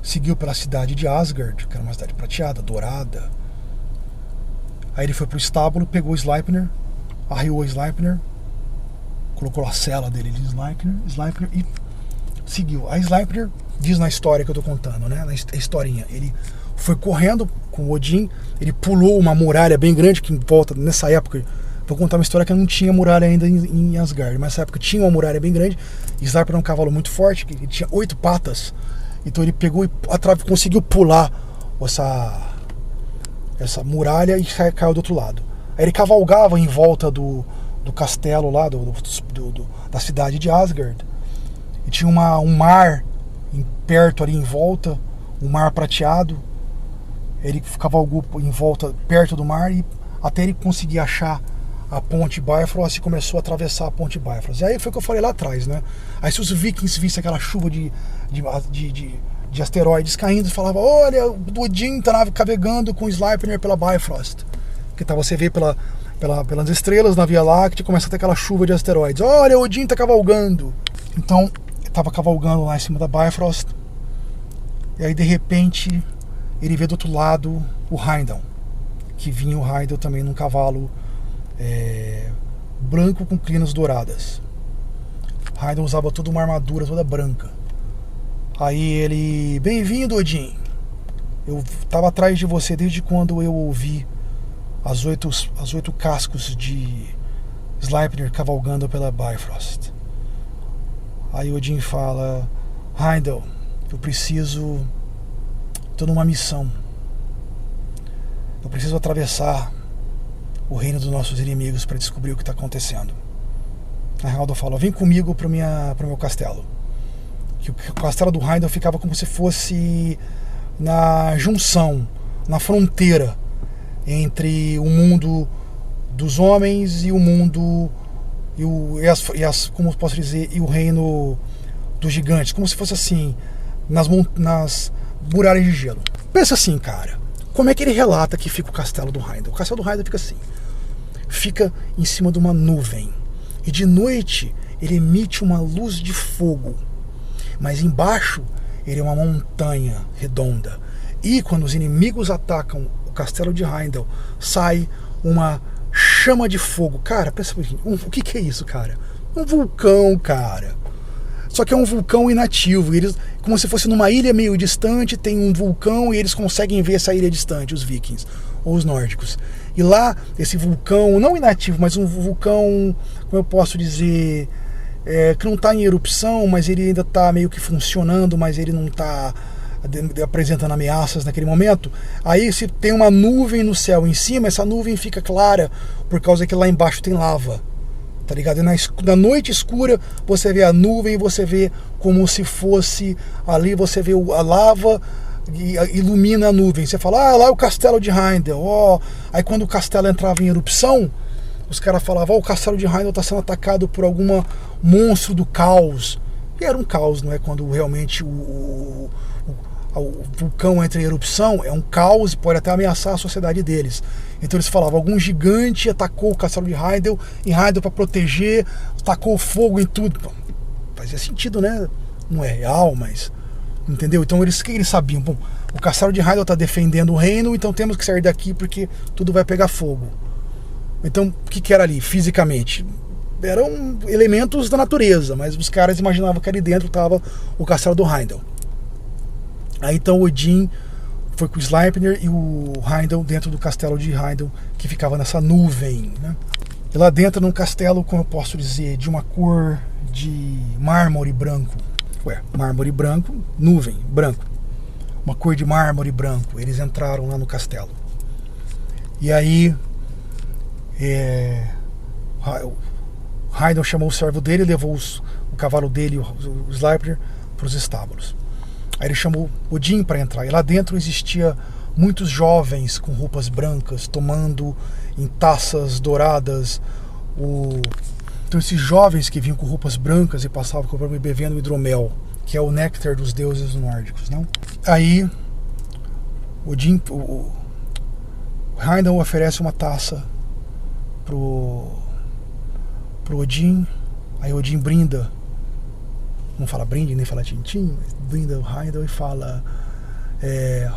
seguiu pela cidade de Asgard, que era uma cidade prateada, dourada. Aí ele foi pro estábulo, pegou o Sleipnir, arriou o Sleipnir, colocou a cela dele de Sleipnir e seguiu. A Sleipnir diz na história que eu tô contando, né? Na historinha, ele foi correndo com Odin, ele pulou uma muralha bem grande que em volta, nessa época, Vou contar uma história que não tinha muralha ainda em Asgard, mas nessa época tinha uma muralha bem grande. Sleipnir era um cavalo muito forte, que ele tinha 8 patas, então ele pegou e conseguiu pular essa muralha e caiu do outro lado. Aí ele cavalgava em volta do castelo lá, da cidade de Asgard, e tinha um mar perto ali em volta, um mar prateado. Ele cavalgou em volta, perto do mar, e até ele conseguir achar a ponte Bifrost e começou a atravessar a ponte Bifrost. E aí foi o que eu falei lá atrás, né? Aí se os vikings vissem aquela chuva de asteroides caindo, eles falavam: olha, o Odin tá navegando com Sleipnir pela Bifrost. Que tá, você vê pelas estrelas na Via Láctea, começa a ter aquela chuva de asteroides. Olha, o Odin tá cavalgando. Então, ele tava cavalgando lá em cima da Bifrost. E aí, de repente, ele vê do outro lado o Heimdall. Que vinha o Heimdall também num cavalo branco com crinas douradas. O Heimdall usava toda uma armadura toda branca. Aí ele: bem-vindo, Odin. Eu tava atrás de você desde quando eu ouvi as oito cascos de Sleipnir cavalgando pela Bifrost. Aí Odin fala: Heimdall, eu preciso... tô numa missão. Eu preciso atravessar o reino dos nossos inimigos para descobrir o que está acontecendo. Aí Heimdall fala: vem comigo para o meu castelo. Que o castelo do Heimdall ficava como se fosse na junção, na fronteira entre o mundo dos homens e o mundo como posso dizer, e o reino dos gigantes, como se fosse assim, nas muralhas de gelo. Pensa assim, cara, como é que ele relata que fica o castelo do Heimdall? O castelo do Heimdall fica assim, fica em cima de uma nuvem, e de noite ele emite uma luz de fogo, mas embaixo ele é uma montanha redonda, e quando os inimigos atacam o castelo de Heimdall, sai uma chama de fogo. Cara, pensa um pouquinho, o que é isso, cara? Um vulcão, cara. Só que é um vulcão inativo. Eles, como se fosse numa ilha meio distante, tem um vulcão e eles conseguem ver essa ilha distante, os vikings ou os nórdicos. E lá, esse vulcão, não inativo, mas um vulcão, como eu posso dizer, que não está em erupção, mas ele ainda está meio que funcionando, mas ele não está apresentando ameaças naquele momento. Aí se tem uma nuvem no céu em cima, essa nuvem fica clara por causa que lá embaixo tem lava, tá ligado? E na noite escura você vê a nuvem, você vê como se fosse ali, você vê a lava e ilumina a nuvem. Você fala: ah, lá é o castelo de Heimdall. Oh. Aí quando o castelo entrava em erupção, os caras falavam: oh, o castelo de Heimdall está sendo atacado por algum monstro do caos. E era um caos, não é? Quando realmente o vulcão entra em erupção, é um caos e pode até ameaçar a sociedade deles. Então eles falavam: algum gigante atacou o castelo de Heimdall, e Heimdall, para proteger, tacou fogo em tudo. Pô, fazia sentido, né? Não é real, mas... entendeu? Então o que eles sabiam? Bom, o castelo de Heimdall está defendendo o reino, então temos que sair daqui porque tudo vai pegar fogo. Então o que era ali fisicamente? Eram elementos da natureza, mas os caras imaginavam que ali dentro estava o castelo do Heimdall. Aí então Odin foi com o Sleipnir e o Heimdall dentro do castelo de Heimdall, que ficava nessa nuvem, né? E lá dentro, num castelo, como eu posso dizer, de uma cor de mármore branco. Mármore branco, nuvem, branco. Uma cor de mármore branco. Eles entraram lá no castelo. E aí Heimdall chamou o servo dele, levou o cavalo dele, o Sleipnir, para os estábulos. Aí ele chamou Odin para entrar, e lá dentro existia muitos jovens com roupas brancas, tomando em taças douradas. Então esses jovens que vinham com roupas brancas e passavam bebendo hidromel, que é o néctar dos deuses nórdicos, não? Aí o Heimdall oferece uma taça pro Odin. Aí Odin brinda, não fala brinde, nem fala tintim, mas brinda o Heimdall e fala: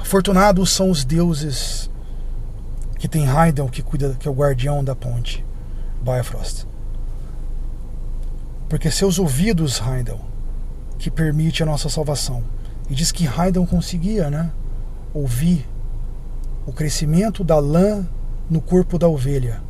afortunados são os deuses que tem Heimdall, que é o guardião da ponte Bifrost, porque seus ouvidos, Heimdall, que permite a nossa salvação. E diz que Heimdall conseguia, né, ouvir o crescimento da lã no corpo da ovelha,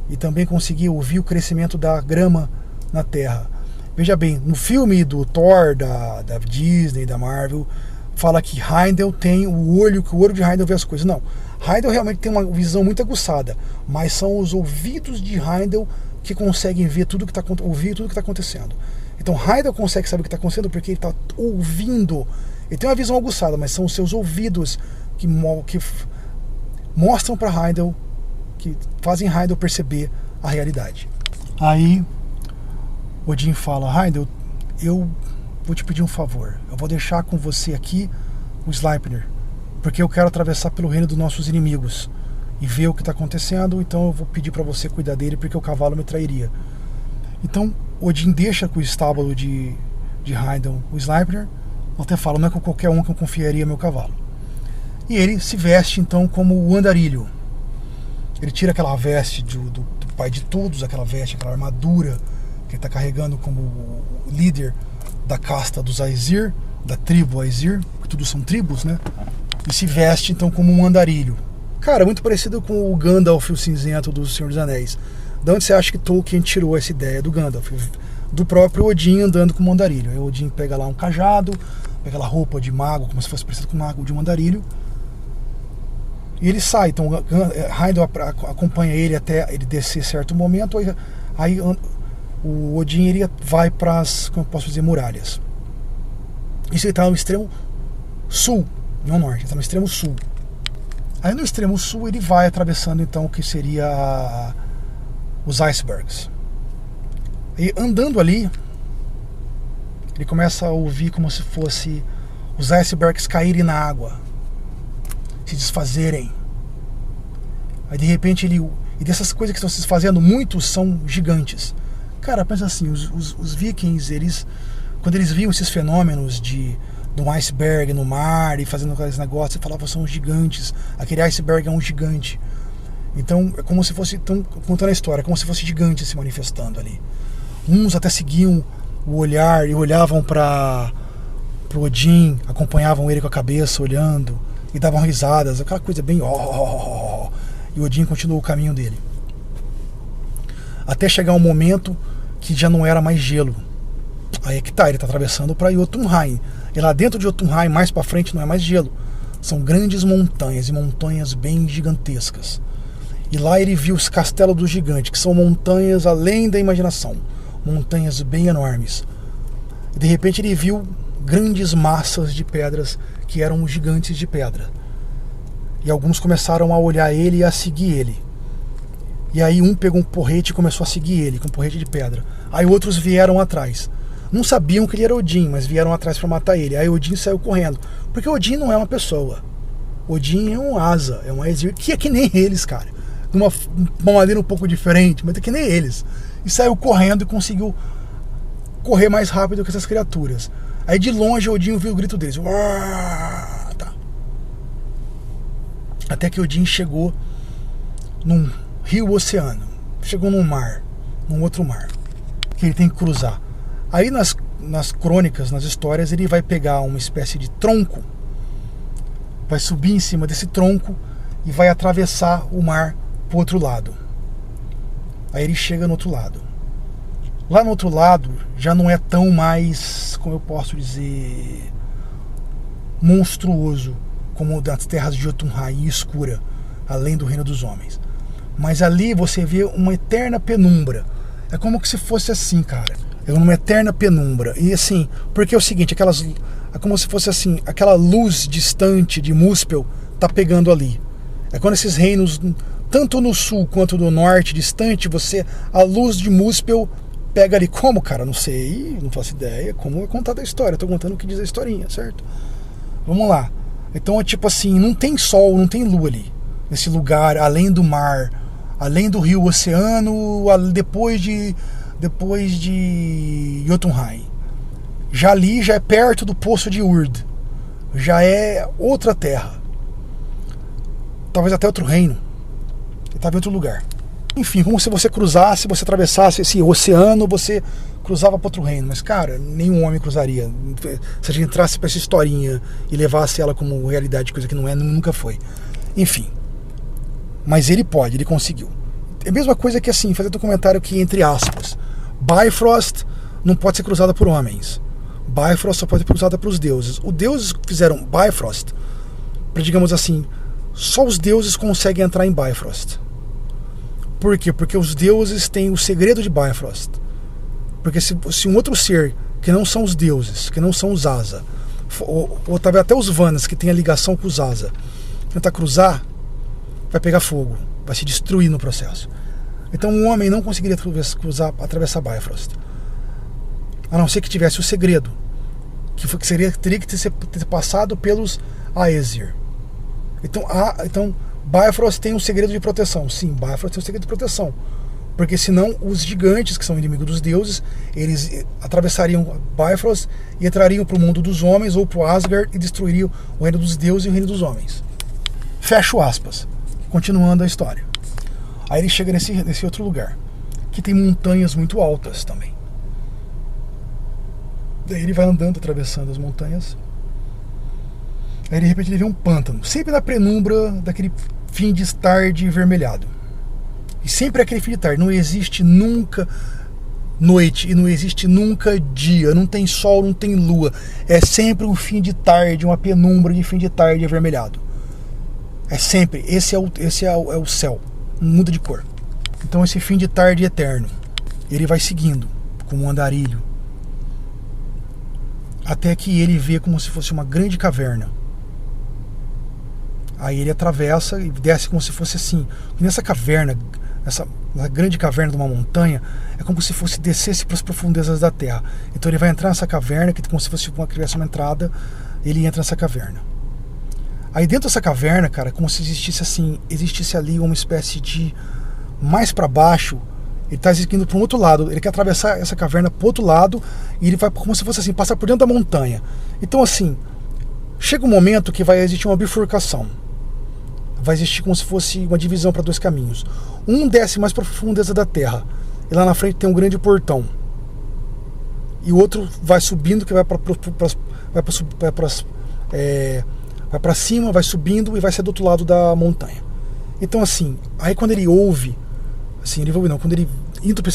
e também conseguia ouvir o crescimento da grama na Terra. Veja bem, no filme do Thor, da Disney, da Marvel, fala que Heimdall tem o olho, que o olho de Heimdall vê as coisas. Não, Heimdall realmente tem uma visão muito aguçada, mas são os ouvidos de Heimdall que conseguem ver tudo que ouvir tudo que está acontecendo. Então Heimdall consegue saber o que está acontecendo porque ele está ouvindo. Ele tem uma visão aguçada, mas são os seus ouvidos que mostram para Heimdall, que fazem Heimdall perceber a realidade. Aí Odin fala: Heimdall, eu vou te pedir um favor. Eu vou deixar com você aqui o Sleipnir, porque eu quero atravessar pelo reino dos nossos inimigos e ver o que está acontecendo. Então eu vou pedir para você cuidar dele, porque o cavalo me trairia. Então Odin deixa com o estábulo de Heimdall o Sleipnir. Até fala: não é com qualquer um que eu confiaria meu cavalo. E ele se veste então como o andarilho. Ele tira aquela veste do pai de todos, aquela veste, aquela armadura que ele está carregando como líder da casta dos Aesir, da tribo Aesir, que todos são tribos, né? E se veste então como um andarilho. Cara, muito parecido com o Gandalf, o cinzento do Senhor dos Anéis. De onde você acha que Tolkien tirou essa ideia do Gandalf? Do próprio Odin andando como um andarilho. Aí o Odin pega lá um cajado, pega lá roupa de mago, como se fosse parecido com o mago de um andarilho, e ele sai. Então Heimdall acompanha ele até ele descer certo momento. Aí o Odin ele vai para as, como eu posso dizer, muralhas. Isso ele está no extremo sul, não norte, ele está no extremo sul. Aí no extremo sul ele vai atravessando então o que seria os icebergs. E andando ali, ele começa a ouvir como se fosse os icebergs caírem na água, se desfazerem. Aí de repente e dessas coisas que estão se desfazendo, muitos são gigantes. Cara, pensa assim, os vikings, quando eles viam esses fenômenos de um iceberg no mar e fazendo aqueles negócios, eles falavam: são gigantes, aquele iceberg é um gigante. Então é como se fosse, estão contando a história, como se fosse gigante se manifestando ali. Uns até seguiam o olhar e olhavam para o Odin, acompanhavam ele com a cabeça, olhando, e davam risadas, aquela coisa bem e o Odin continuou o caminho dele. Até chegar um momento que já não era mais gelo. Aí é que tá, ele está atravessando para Jotunheim. E lá dentro de Jotunheim, mais para frente, não é mais gelo. São grandes montanhas, e montanhas bem gigantescas. E lá ele viu os castelos dos gigantes, que são montanhas além da imaginação. Montanhas bem enormes. E de repente ele viu grandes massas de pedras que eram gigantes de pedra. E alguns começaram a olhar ele e a seguir ele. E aí um pegou um porrete e começou a seguir ele, com um porrete de pedra. Aí outros vieram atrás. Não sabiam que ele era Odin, mas vieram atrás para matar ele. Aí Odin saiu correndo. Porque Odin não é uma pessoa. Odin é um asa, é um Aesir, que é que nem eles, cara. De uma maneira um pouco diferente, mas é que nem eles. E saiu correndo e conseguiu correr mais rápido que essas criaturas. Aí de longe Odin ouviu o grito deles. Tá. Até que Odin chegou num rio-oceano. Chegou num mar, num outro mar, que ele tem que cruzar. Aí nas crônicas, nas histórias, ele vai pegar uma espécie de tronco, vai subir em cima desse tronco e vai atravessar o mar pro outro lado. Aí ele chega no outro lado. Lá no outro lado já não é tão mais, como eu posso dizer, monstruoso como das terras de Jotunheim, escura, além do reino dos homens. Mas ali você vê uma eterna penumbra. É como se fosse assim, cara. É uma eterna penumbra. E assim, porque é o seguinte, é como se fosse assim, aquela luz distante de Muspel tá pegando ali. É quando esses reinos, tanto no sul quanto no norte, distante, a luz de Muspel pega ali. Como, cara? Não sei, não faço ideia como é contada a história. Tô contando o que diz a historinha, certo? Vamos lá. Então é tipo assim, não tem sol, não tem lua ali. Nesse lugar, além do mar, além do rio, oceano, depois de Jotunheim. Já ali, já é perto do poço de Urd. Já é outra terra. Talvez até outro reino. Ele estava em outro lugar. Enfim, como se você cruzasse, você atravessasse esse oceano, você cruzava para outro reino. Mas, cara, nenhum homem cruzaria. Se a gente entrasse para essa historinha e levasse ela como realidade, coisa que não é, nunca foi. Enfim. Mas ele pode, ele conseguiu. É a mesma coisa que assim, fazer documentário que, entre aspas, Bifrost não pode ser cruzada por homens. Bifrost só pode ser cruzada pelos deuses. Os deuses fizeram Bifrost para, digamos assim, só os deuses conseguem entrar em Bifrost. Por quê? Porque os deuses têm o segredo de Bifrost. Porque se um outro ser, que não são os deuses, que não são os Asa, ou talvez até os Vanas, que tem a ligação com os Asa, tentar cruzar, vai pegar fogo, vai se destruir no processo. Então um homem não conseguiria atravessar Bifrost, a não ser que tivesse o segredo, teria que ter passado pelos Aesir. Então Bifrost tem um segredo de proteção. Sim, Bifrost tem um segredo de proteção, porque senão os gigantes, que são inimigos dos deuses, eles atravessariam Bifrost e entrariam para o mundo dos homens ou para o Asgard e destruiriam o reino dos deuses e o reino dos homens. Fecho aspas. Continuando a história. Aí ele chega nesse outro lugar, que tem montanhas muito altas também. Daí ele vai andando, atravessando as montanhas. Aí de repente ele vê um pântano, sempre na penumbra daquele fim de tarde vermelhado. E sempre aquele fim de tarde, não existe nunca noite e não existe nunca dia, não tem sol, não tem lua. É sempre um fim de tarde, uma penumbra de fim de tarde avermelhado. É sempre, esse é o céu, não muda de cor. Então esse fim de tarde eterno, ele vai seguindo como um andarilho, até que ele vê como se fosse uma grande caverna. Aí ele atravessa e desce como se fosse assim. E nessa caverna, essa grande caverna de uma montanha, é como se fosse descesse para as profundezas da terra. Então ele vai entrar nessa caverna, que como se fosse uma entrada, ele entra nessa caverna. Aí dentro dessa caverna, cara, como se existisse ali uma espécie de, mais para baixo, ele está indo para um outro lado, ele quer atravessar essa caverna para o outro lado, e ele vai como se fosse assim, passar por dentro da montanha. Então assim, chega um momento que vai existir uma bifurcação. Vai existir como se fosse uma divisão para dois caminhos. Um desce mais para a profundeza da terra, e lá na frente tem um grande portão. E o outro vai subindo, que vai para cima, vai subindo e vai ser do outro lado da montanha. Então assim, aí quando ele ouve, assim, quando ele indo para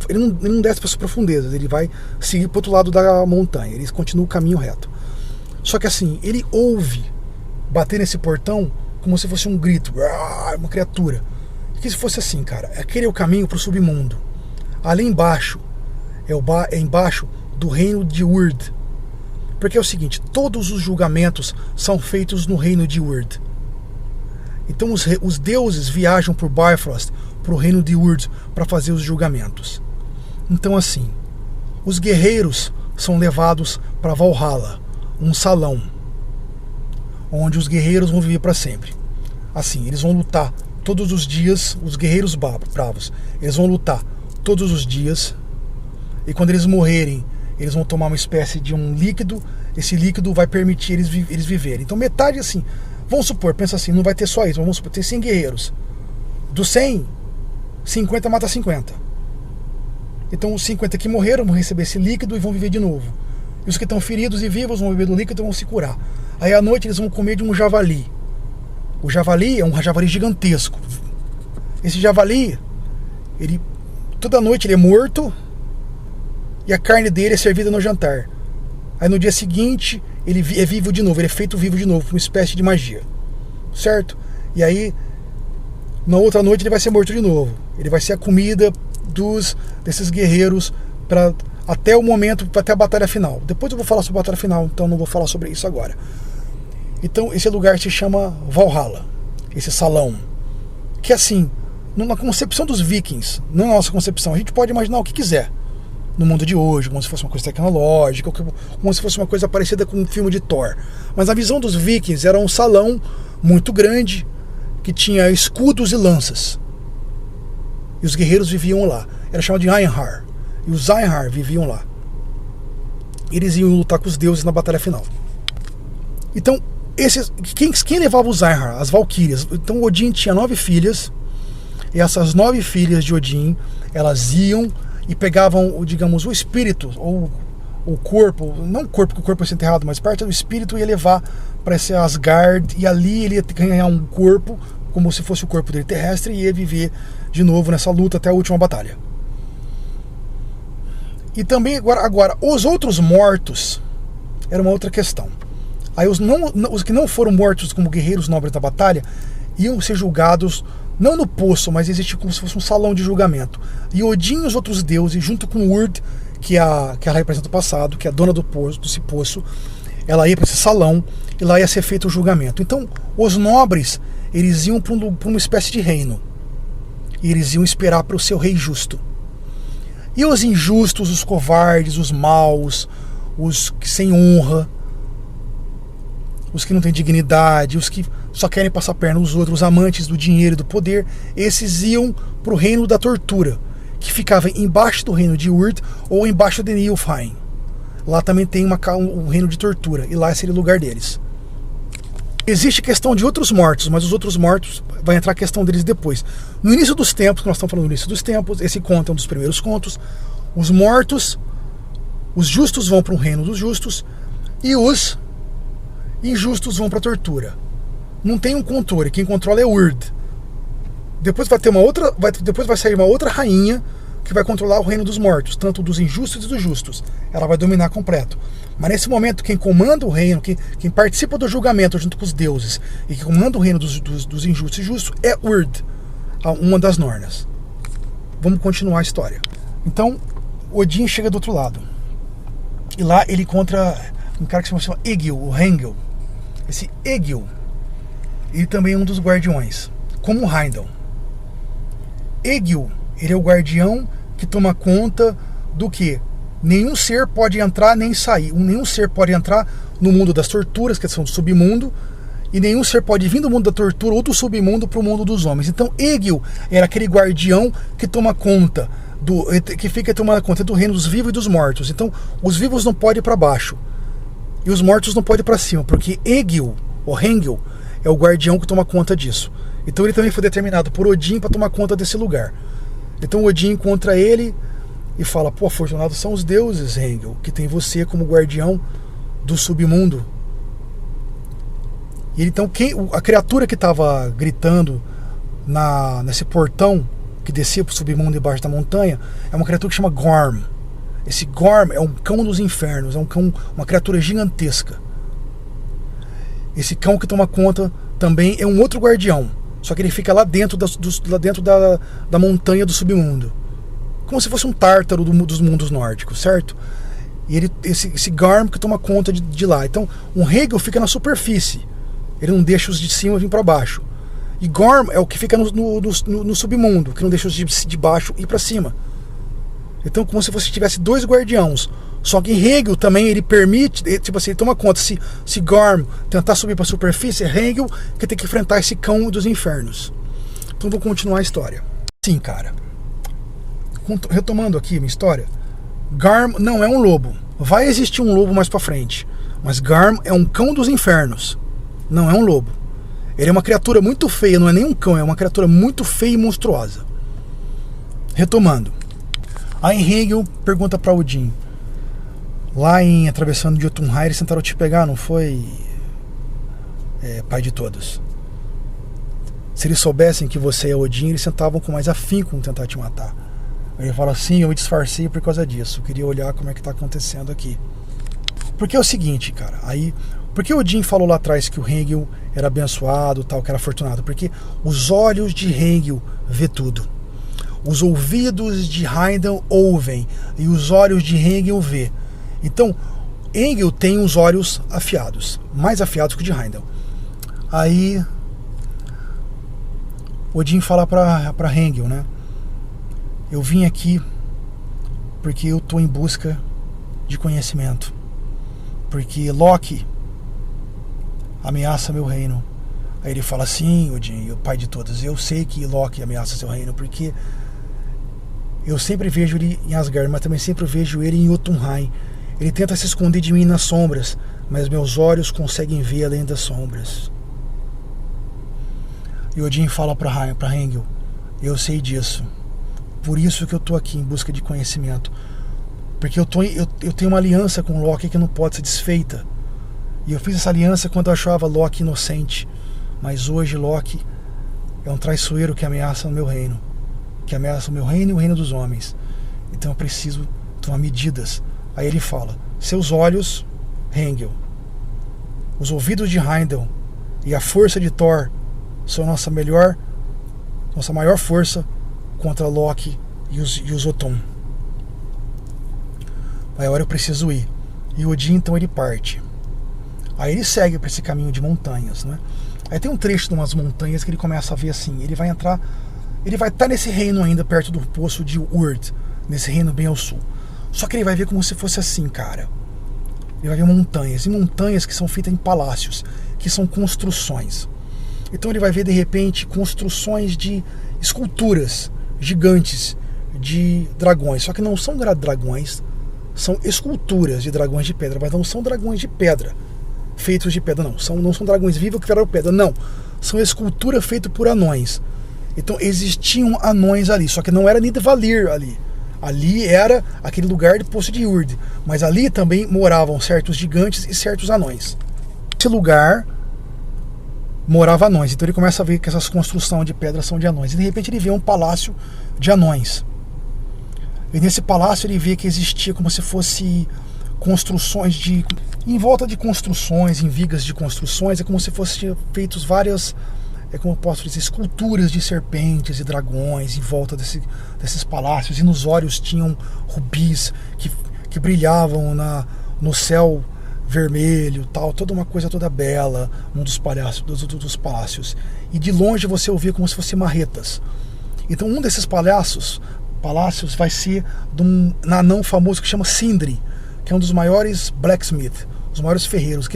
ele não desce para as profundezas, ele vai seguir para o outro lado da montanha, ele continua o caminho reto. Só que assim, ele ouve bater nesse portão como se fosse um grito, uma criatura. E que se fosse assim, cara, aquele é o caminho para o submundo. Ali embaixo é embaixo do reino de Urd. Porque é o seguinte, todos os julgamentos são feitos no reino de Urd. Então os deuses viajam por Bifrost, para o reino de Urd, para fazer os julgamentos. Então assim, os guerreiros são levados para Valhalla, um salão, onde os guerreiros vão viver para sempre. Assim, eles vão lutar todos os dias, os guerreiros bravos, eles vão lutar todos os dias, e quando eles morrerem, eles vão tomar uma espécie de um líquido, esse líquido vai permitir eles viverem. Então metade assim, vamos supor, pensa assim, não vai ter só isso, vamos supor, tem 100 guerreiros. Dos 100, 50 mata 50. Então os 50 que morreram vão receber esse líquido e vão viver de novo. E os que estão feridos e vivos vão beber do líquido e vão se curar. Aí à noite eles vão comer de um javali. O javali é um javali gigantesco. Esse javali, toda noite ele é morto e a carne dele é servida no jantar. Aí no dia seguinte ele é vivo de novo, ele é feito vivo de novo, uma espécie de magia, certo? E aí na outra noite ele vai ser morto de novo. Ele vai ser a comida desses guerreiros até o momento, até a batalha final. Depois eu vou falar sobre a batalha final, então não vou falar sobre isso agora. Então esse lugar se chama Valhalla, esse salão, que assim, na concepção dos vikings, não na nossa concepção, a gente pode imaginar o que quiser no mundo de hoje, como se fosse uma coisa tecnológica, como se fosse uma coisa parecida com um filme de Thor. Mas a visão dos vikings era um salão muito grande, que tinha escudos e lanças, e os guerreiros viviam lá. Era chamado de Einhar, e os Einhar viviam lá. Eles iam lutar com os deuses na batalha final. Então quem levava os Einhar? As Valquírias. Então Odin tinha 9 filhas, e essas 9 filhas de Odin, elas iam e pegavam, digamos, o espírito, ou o corpo, não o corpo, que o corpo ia ser enterrado, mas parte do espírito ia levar para esse Asgard, e ali ele ia ganhar um corpo como se fosse o corpo dele terrestre, e ia viver de novo nessa luta até a última batalha. E também, agora os outros mortos era uma outra questão. Aí os que não foram mortos como guerreiros nobres da batalha iam ser julgados, não no poço, mas existia como se fosse um salão de julgamento. E Odin e os outros deuses, junto com Urd, que ela representa o passado, que é a dona do poço, ela ia para esse salão e lá ia ser feito o julgamento. Então, os nobres, eles iam para uma espécie de reino. E eles iam esperar para o seu rei justo. E os injustos, os covardes, os maus, os que sem honra, os que não têm dignidade, os que só querem passar a perna nos outros, os amantes do dinheiro e do poder, esses iam para o reino da tortura, que ficava embaixo do reino de Urd ou embaixo de Nilfheim. Lá também tem um reino de tortura, e lá seria o lugar deles. Existe questão de outros mortos, mas os outros mortos vai entrar a questão deles depois. No início dos tempos, que nós estamos falando no início dos tempos, esse conto é um dos primeiros contos. Os mortos, os justos vão para um reino dos justos e os injustos vão para a tortura. Não tem um controle, quem controla é Urd. Depois vai sair uma outra rainha que vai controlar o reino dos mortos, tanto dos injustos e dos justos. Ela vai dominar completo. Mas nesse momento, quem comanda o reino, quem participa do julgamento junto com os deuses e que comanda o reino dos injustos e justos é Urd, uma das Nornas. Vamos continuar a história. Então, Odin chega do outro lado. E lá ele encontra um cara que se chama Egil, o Hengil. Esse Egil, ele também é um dos guardiões, como Heimdall. Egil, ele é o guardião que toma conta do que nenhum ser pode entrar nem sair. Nenhum ser pode entrar no mundo das torturas, que são do submundo, e nenhum ser pode vir do mundo da tortura ou do submundo para o mundo dos homens. Então Egil era aquele guardião que toma conta que fica tomando conta do reino dos vivos e dos mortos. Então os vivos não podem ir para baixo e os mortos não podem ir para cima, porque Egil, o Hengil, é o guardião que toma conta disso. Então ele também foi determinado por Odin para tomar conta desse lugar. Então Odin encontra ele e fala: pô, afortunados são os deuses, Hengil, que tem você como guardião do submundo. E então a criatura que estava gritando nesse portão que descia para o submundo embaixo da montanha é uma criatura que chama Gorm. Esse Gorm é um cão dos infernos, uma criatura gigantesca. Esse cão que toma conta também é um outro guardião, só que ele fica lá dentro da montanha do submundo, como se fosse um tártaro dos mundos nórdicos, certo? E esse Garm que toma conta de lá. Então um Hegel fica na superfície, ele não deixa os de cima vir para baixo. E Gorm é o que fica no submundo, que não deixa os de baixo ir para cima. Então como se você tivesse dois guardiãos. Só que Hegel também ele permite, tipo assim, ele toma conta, se Gorm tentar subir para a superfície, é Hegel que tem que enfrentar esse cão dos infernos. Então vou continuar a história. Sim, cara. Retomando aqui a minha história, Garm não é um lobo. Vai existir um lobo mais para frente, mas Garm é um cão dos infernos. Não é um lobo. Ele é uma criatura muito feia, não é nem um cão, é uma criatura muito feia e monstruosa. Retomando. Aí Hegel pergunta para Odin: lá em Atravessando de Jotunheim eles tentaram te pegar, não foi, pai de todos? Se eles soubessem que você é Odin, eles sentavam com mais afinco em tentar te matar. Ele fala assim: eu me disfarcei por causa disso, eu queria olhar como é que tá acontecendo aqui. Porque é o seguinte, cara, por que Odin falou lá atrás que o Hengil era abençoado, tal, que era afortunado? Porque os olhos de Hengil vê tudo. Os ouvidos de Heimdall ouvem e os olhos de Hengil vê. Então, Hengil tem os olhos afiados, mais afiados que o de Heimdall. Aí Odin fala para Hengil, né? Eu vim aqui porque eu estou em busca de conhecimento. Porque Loki ameaça meu reino. Aí ele fala assim: Odin, o pai de todos, eu sei que Loki ameaça seu reino, porque eu sempre vejo ele em Asgard, mas também sempre vejo ele em Jotunheim. Ele tenta se esconder de mim nas sombras, mas meus olhos conseguem ver além das sombras. E Odin fala para Hengil: eu sei disso. Por isso que eu estou aqui em busca de conhecimento. Porque eu tenho uma aliança com Loki que não pode ser desfeita. E eu fiz essa aliança quando eu achava Loki inocente. Mas hoje Loki É um traiçoeiro que ameaça o meu reino. Que ameaça o meu reino e o reino dos homens. Então eu preciso tomar medidas. Aí ele fala: seus olhos, Hengel, os ouvidos de Heimdall e a força de Thor são nossa maior força contra Loki e os Otum. Aí agora eu preciso ir. E Odin então ele parte. Aí ele segue para esse caminho de montanhas, né? Aí tem um trecho de umas montanhas que ele começa a ver assim, ele vai estar nesse reino ainda perto do poço de Urd, nesse reino bem ao sul. Só que ele vai ver como se fosse assim, cara. Ele vai ver montanhas, e montanhas que são feitas em palácios, que são construções. Então ele vai ver de repente construções de esculturas gigantes de dragões, só que não são dragões, são esculturas de dragões de pedra, mas não são dragões de pedra, feitos de pedra, não são dragões vivos que viraram pedra, não, são esculturas feitas por anões. Então existiam anões ali, só que não era Nidavellir ali. Ali era aquele lugar de Poço de Urd, mas ali também moravam certos gigantes e certos anões. Nesse lugar morava anões, então ele começa a ver que essas construções de pedra são de anões, e de repente ele vê um palácio de anões. E nesse palácio ele vê que existia como se fosse construções de... Em volta de construções, em vigas de construções, é como se fossem feitos várias, como eu posso dizer, esculturas de serpentes e dragões em volta desses palácios, e nos olhos tinham rubis que brilhavam no céu vermelho, tal, toda uma coisa toda bela num dos palácios. E de longe você ouvia como se fossem marretas. Então um desses palácios vai ser de um anão famoso que chama Sindri, que é um dos maiores blacksmith, os maiores ferreiros.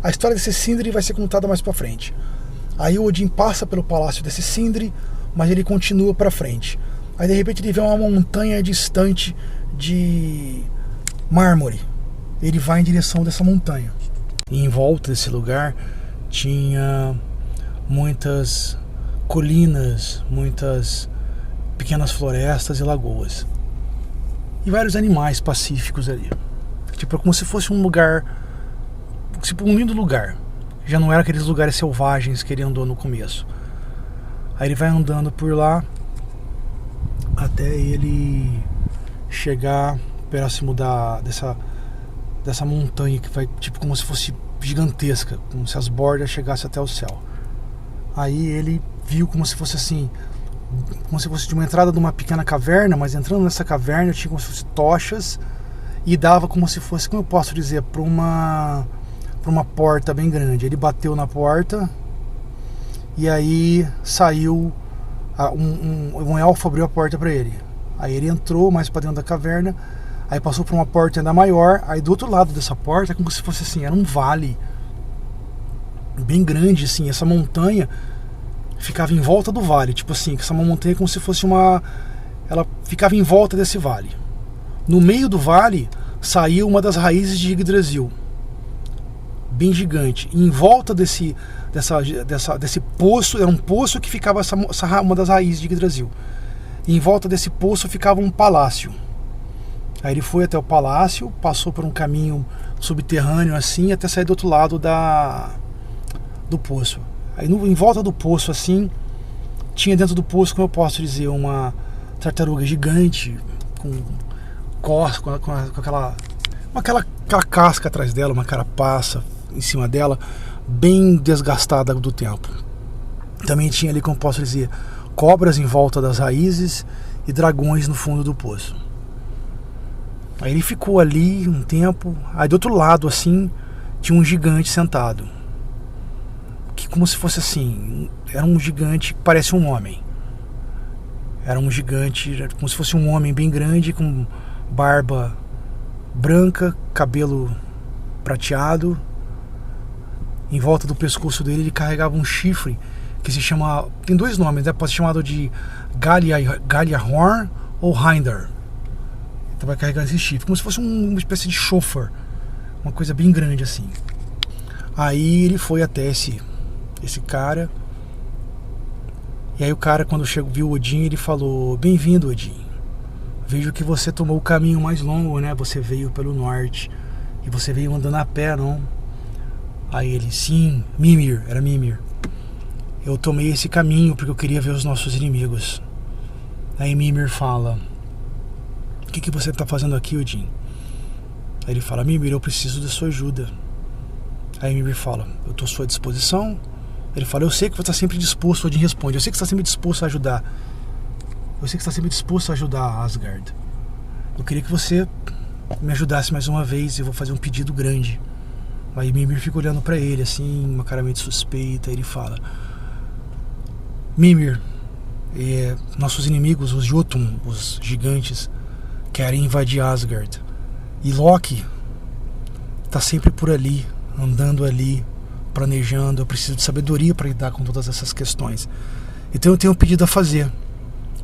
A história desse Sindri vai ser contada mais pra frente. Aí o Odin passa pelo palácio desse Sindri, mas ele continua pra frente. Aí de repente ele vê uma montanha distante de mármore. Ele vai em direção dessa montanha. E em volta desse lugar tinha muitas colinas, muitas pequenas florestas e lagoas. E vários animais pacíficos ali. Tipo, como se fosse um lugar, tipo um lindo lugar. Já não era aqueles lugares selvagens que ele andou no começo. Aí ele vai andando por lá até ele chegar próximo dessa montanha que vai tipo como se fosse gigantesca, como se as bordas chegassem até o céu. Aí ele viu como se fosse assim, como se fosse de uma entrada de uma pequena caverna, mas entrando nessa caverna tinha como se fosse tochas e dava como se fosse, como eu posso dizer, para uma porta bem grande. Ele bateu na porta e aí saiu um elfo, abriu a porta para ele. Aí ele entrou mais para dentro da caverna, aí passou por uma porta ainda maior. Aí do outro lado dessa porta, como se fosse assim, era um vale bem grande assim. Essa montanha ficava em volta do vale, tipo assim, que essa montanha como se fosse ela ficava em volta desse vale. No meio do vale saiu uma das raízes de Yggdrasil, bem gigante. E em volta desse poço, era um poço que ficava uma das raízes de Yggdrasil. E em volta desse poço ficava um palácio. Aí ele foi até o palácio, passou por um caminho subterrâneo assim, até sair do outro lado do poço. Aí em volta do poço assim, tinha dentro do poço, como eu posso dizer, uma tartaruga gigante com aquela casca atrás dela, uma carapaça em cima dela, bem desgastada do tempo. Também tinha ali, como posso dizer, cobras em volta das raízes e dragões no fundo do poço. Aí ele ficou ali um tempo. Aí do outro lado assim tinha um gigante sentado, que como se fosse assim, era um gigante que parece um homem. Era um gigante como se fosse um homem bem grande, com barba branca, cabelo prateado. Em volta do pescoço dele ele carregava um chifre que se chama, tem dois nomes, né? Pode ser chamado de Gjallarhorn ou Heimdall. Então vai carregando esse chifre, como se fosse uma espécie de chofar, uma coisa bem grande assim. Aí ele foi até esse cara. E aí o cara, quando viu o Odin, ele falou: bem-vindo, Odin. Vejo que você tomou o caminho mais longo, né? Você veio pelo norte e você veio andando a pé, não? Aí ele: sim, Mimir, era Mimir. Eu tomei esse caminho porque eu queria ver os nossos inimigos. Aí Mimir fala: o que você está fazendo aqui, Odin? Aí ele fala: Mimir, eu preciso da sua ajuda. Aí Mimir fala: eu estou à sua disposição. Ele fala: eu sei que você está sempre disposto. Odin responde: eu sei que você está sempre disposto a ajudar. Eu sei que você está sempre disposto a ajudar Asgard. Eu queria que você me ajudasse mais uma vez. Eu vou fazer um pedido grande. Aí Mimir fica olhando para ele assim, uma cara meio suspeita. Ele fala: Mimir, nossos inimigos, os Jotun, os gigantes, querem invadir Asgard. E Loki está sempre por ali, andando ali, planejando. Eu preciso de sabedoria para lidar com todas essas questões. Então eu tenho um pedido a fazer.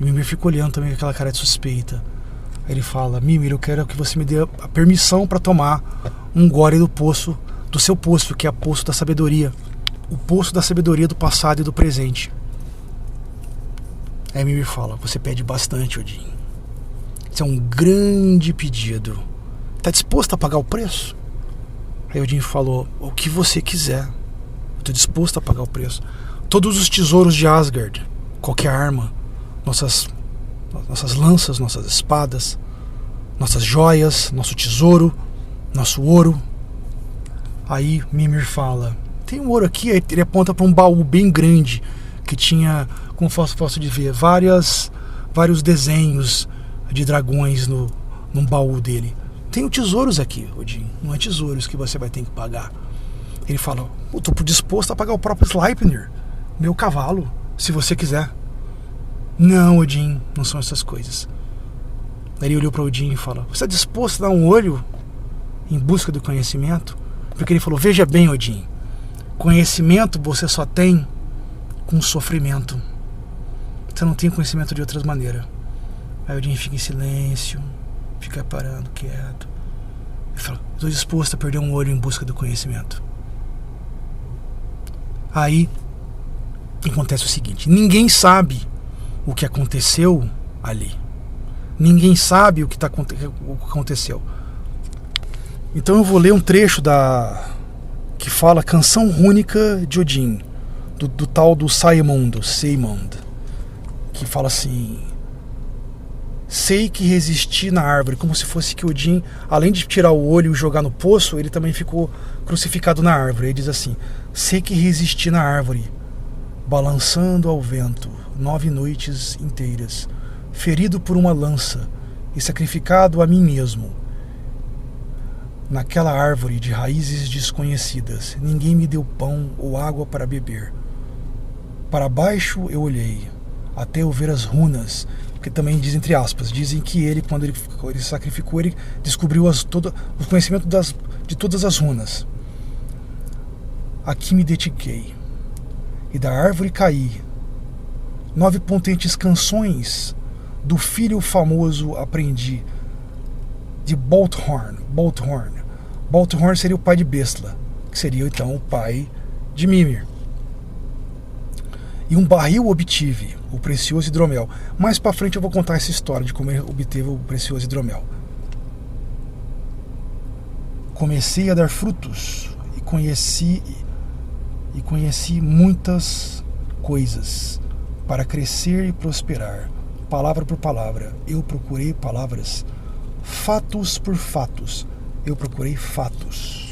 E Mimir fica olhando também com aquela cara de suspeita. Aí ele fala: Mimir, eu quero que você me dê a permissão para tomar um gole do seu poço, que é o poço da sabedoria. O poço da sabedoria do passado e do presente. Aí Mimir fala: você pede bastante, Odin. Isso é um grande pedido. Está disposto a pagar o preço? Aí Odin falou: o que você quiser. Eu estou disposto a pagar o preço. Todos os tesouros de Asgard, qualquer arma, nossas lanças, nossas espadas, nossas joias, nosso tesouro, nosso ouro. Aí Mimir fala: tem um ouro aqui. Aí ele aponta para um baú bem grande que tinha, como posso dizer, vários desenhos de dragões num baú dele. Tenho tesouros aqui, Odin. Não é tesouros que você vai ter que pagar. Ele fala: eu estou disposto a pagar o próprio Sleipnir, meu cavalo, se você quiser. Não, Odin, não são essas coisas. Aí ele olhou para Odin e falou: você está disposto a dar um olho em busca do conhecimento? Porque ele falou: veja bem, Odin, conhecimento você só tem com sofrimento. Você não tem conhecimento de outras maneiras. Aí Odin fica em silêncio, fica parando, quieto. Ele fala: estou disposto a perder um olho em busca do conhecimento. Aí acontece o seguinte: ninguém sabe o que aconteceu ali. Ninguém sabe o que aconteceu. Então eu vou ler um trecho que fala Canção Rúnica de Odin, do tal do Saemund, que fala assim: sei que resisti na árvore, como se fosse que Odin, além de tirar o olho e jogar no poço, ele também ficou crucificado na árvore. Ele diz assim: sei que resisti na árvore, balançando ao vento 9 noites inteiras, ferido por uma lança e sacrificado a mim mesmo. Naquela árvore de raízes desconhecidas, ninguém me deu pão ou água para beber. Para baixo eu olhei, até eu ver as runas, que também diz entre aspas, dizem que ele, quando ele sacrificou, ele descobriu o conhecimento de todas as runas. Aqui me dediquei, e da árvore caí. 9 potentes canções do filho famoso aprendi, de Bolthorn. Bolthorn seria o pai de Bestla, que seria então o pai de Mimir. E um barril obtive, o precioso hidromel. Mais pra frente eu vou contar essa história de como ele obteve o precioso hidromel. Comecei a dar frutos e conheci muitas coisas para crescer e prosperar. Palavra por palavra, eu procurei palavras. Fatos por fatos, eu procurei fatos.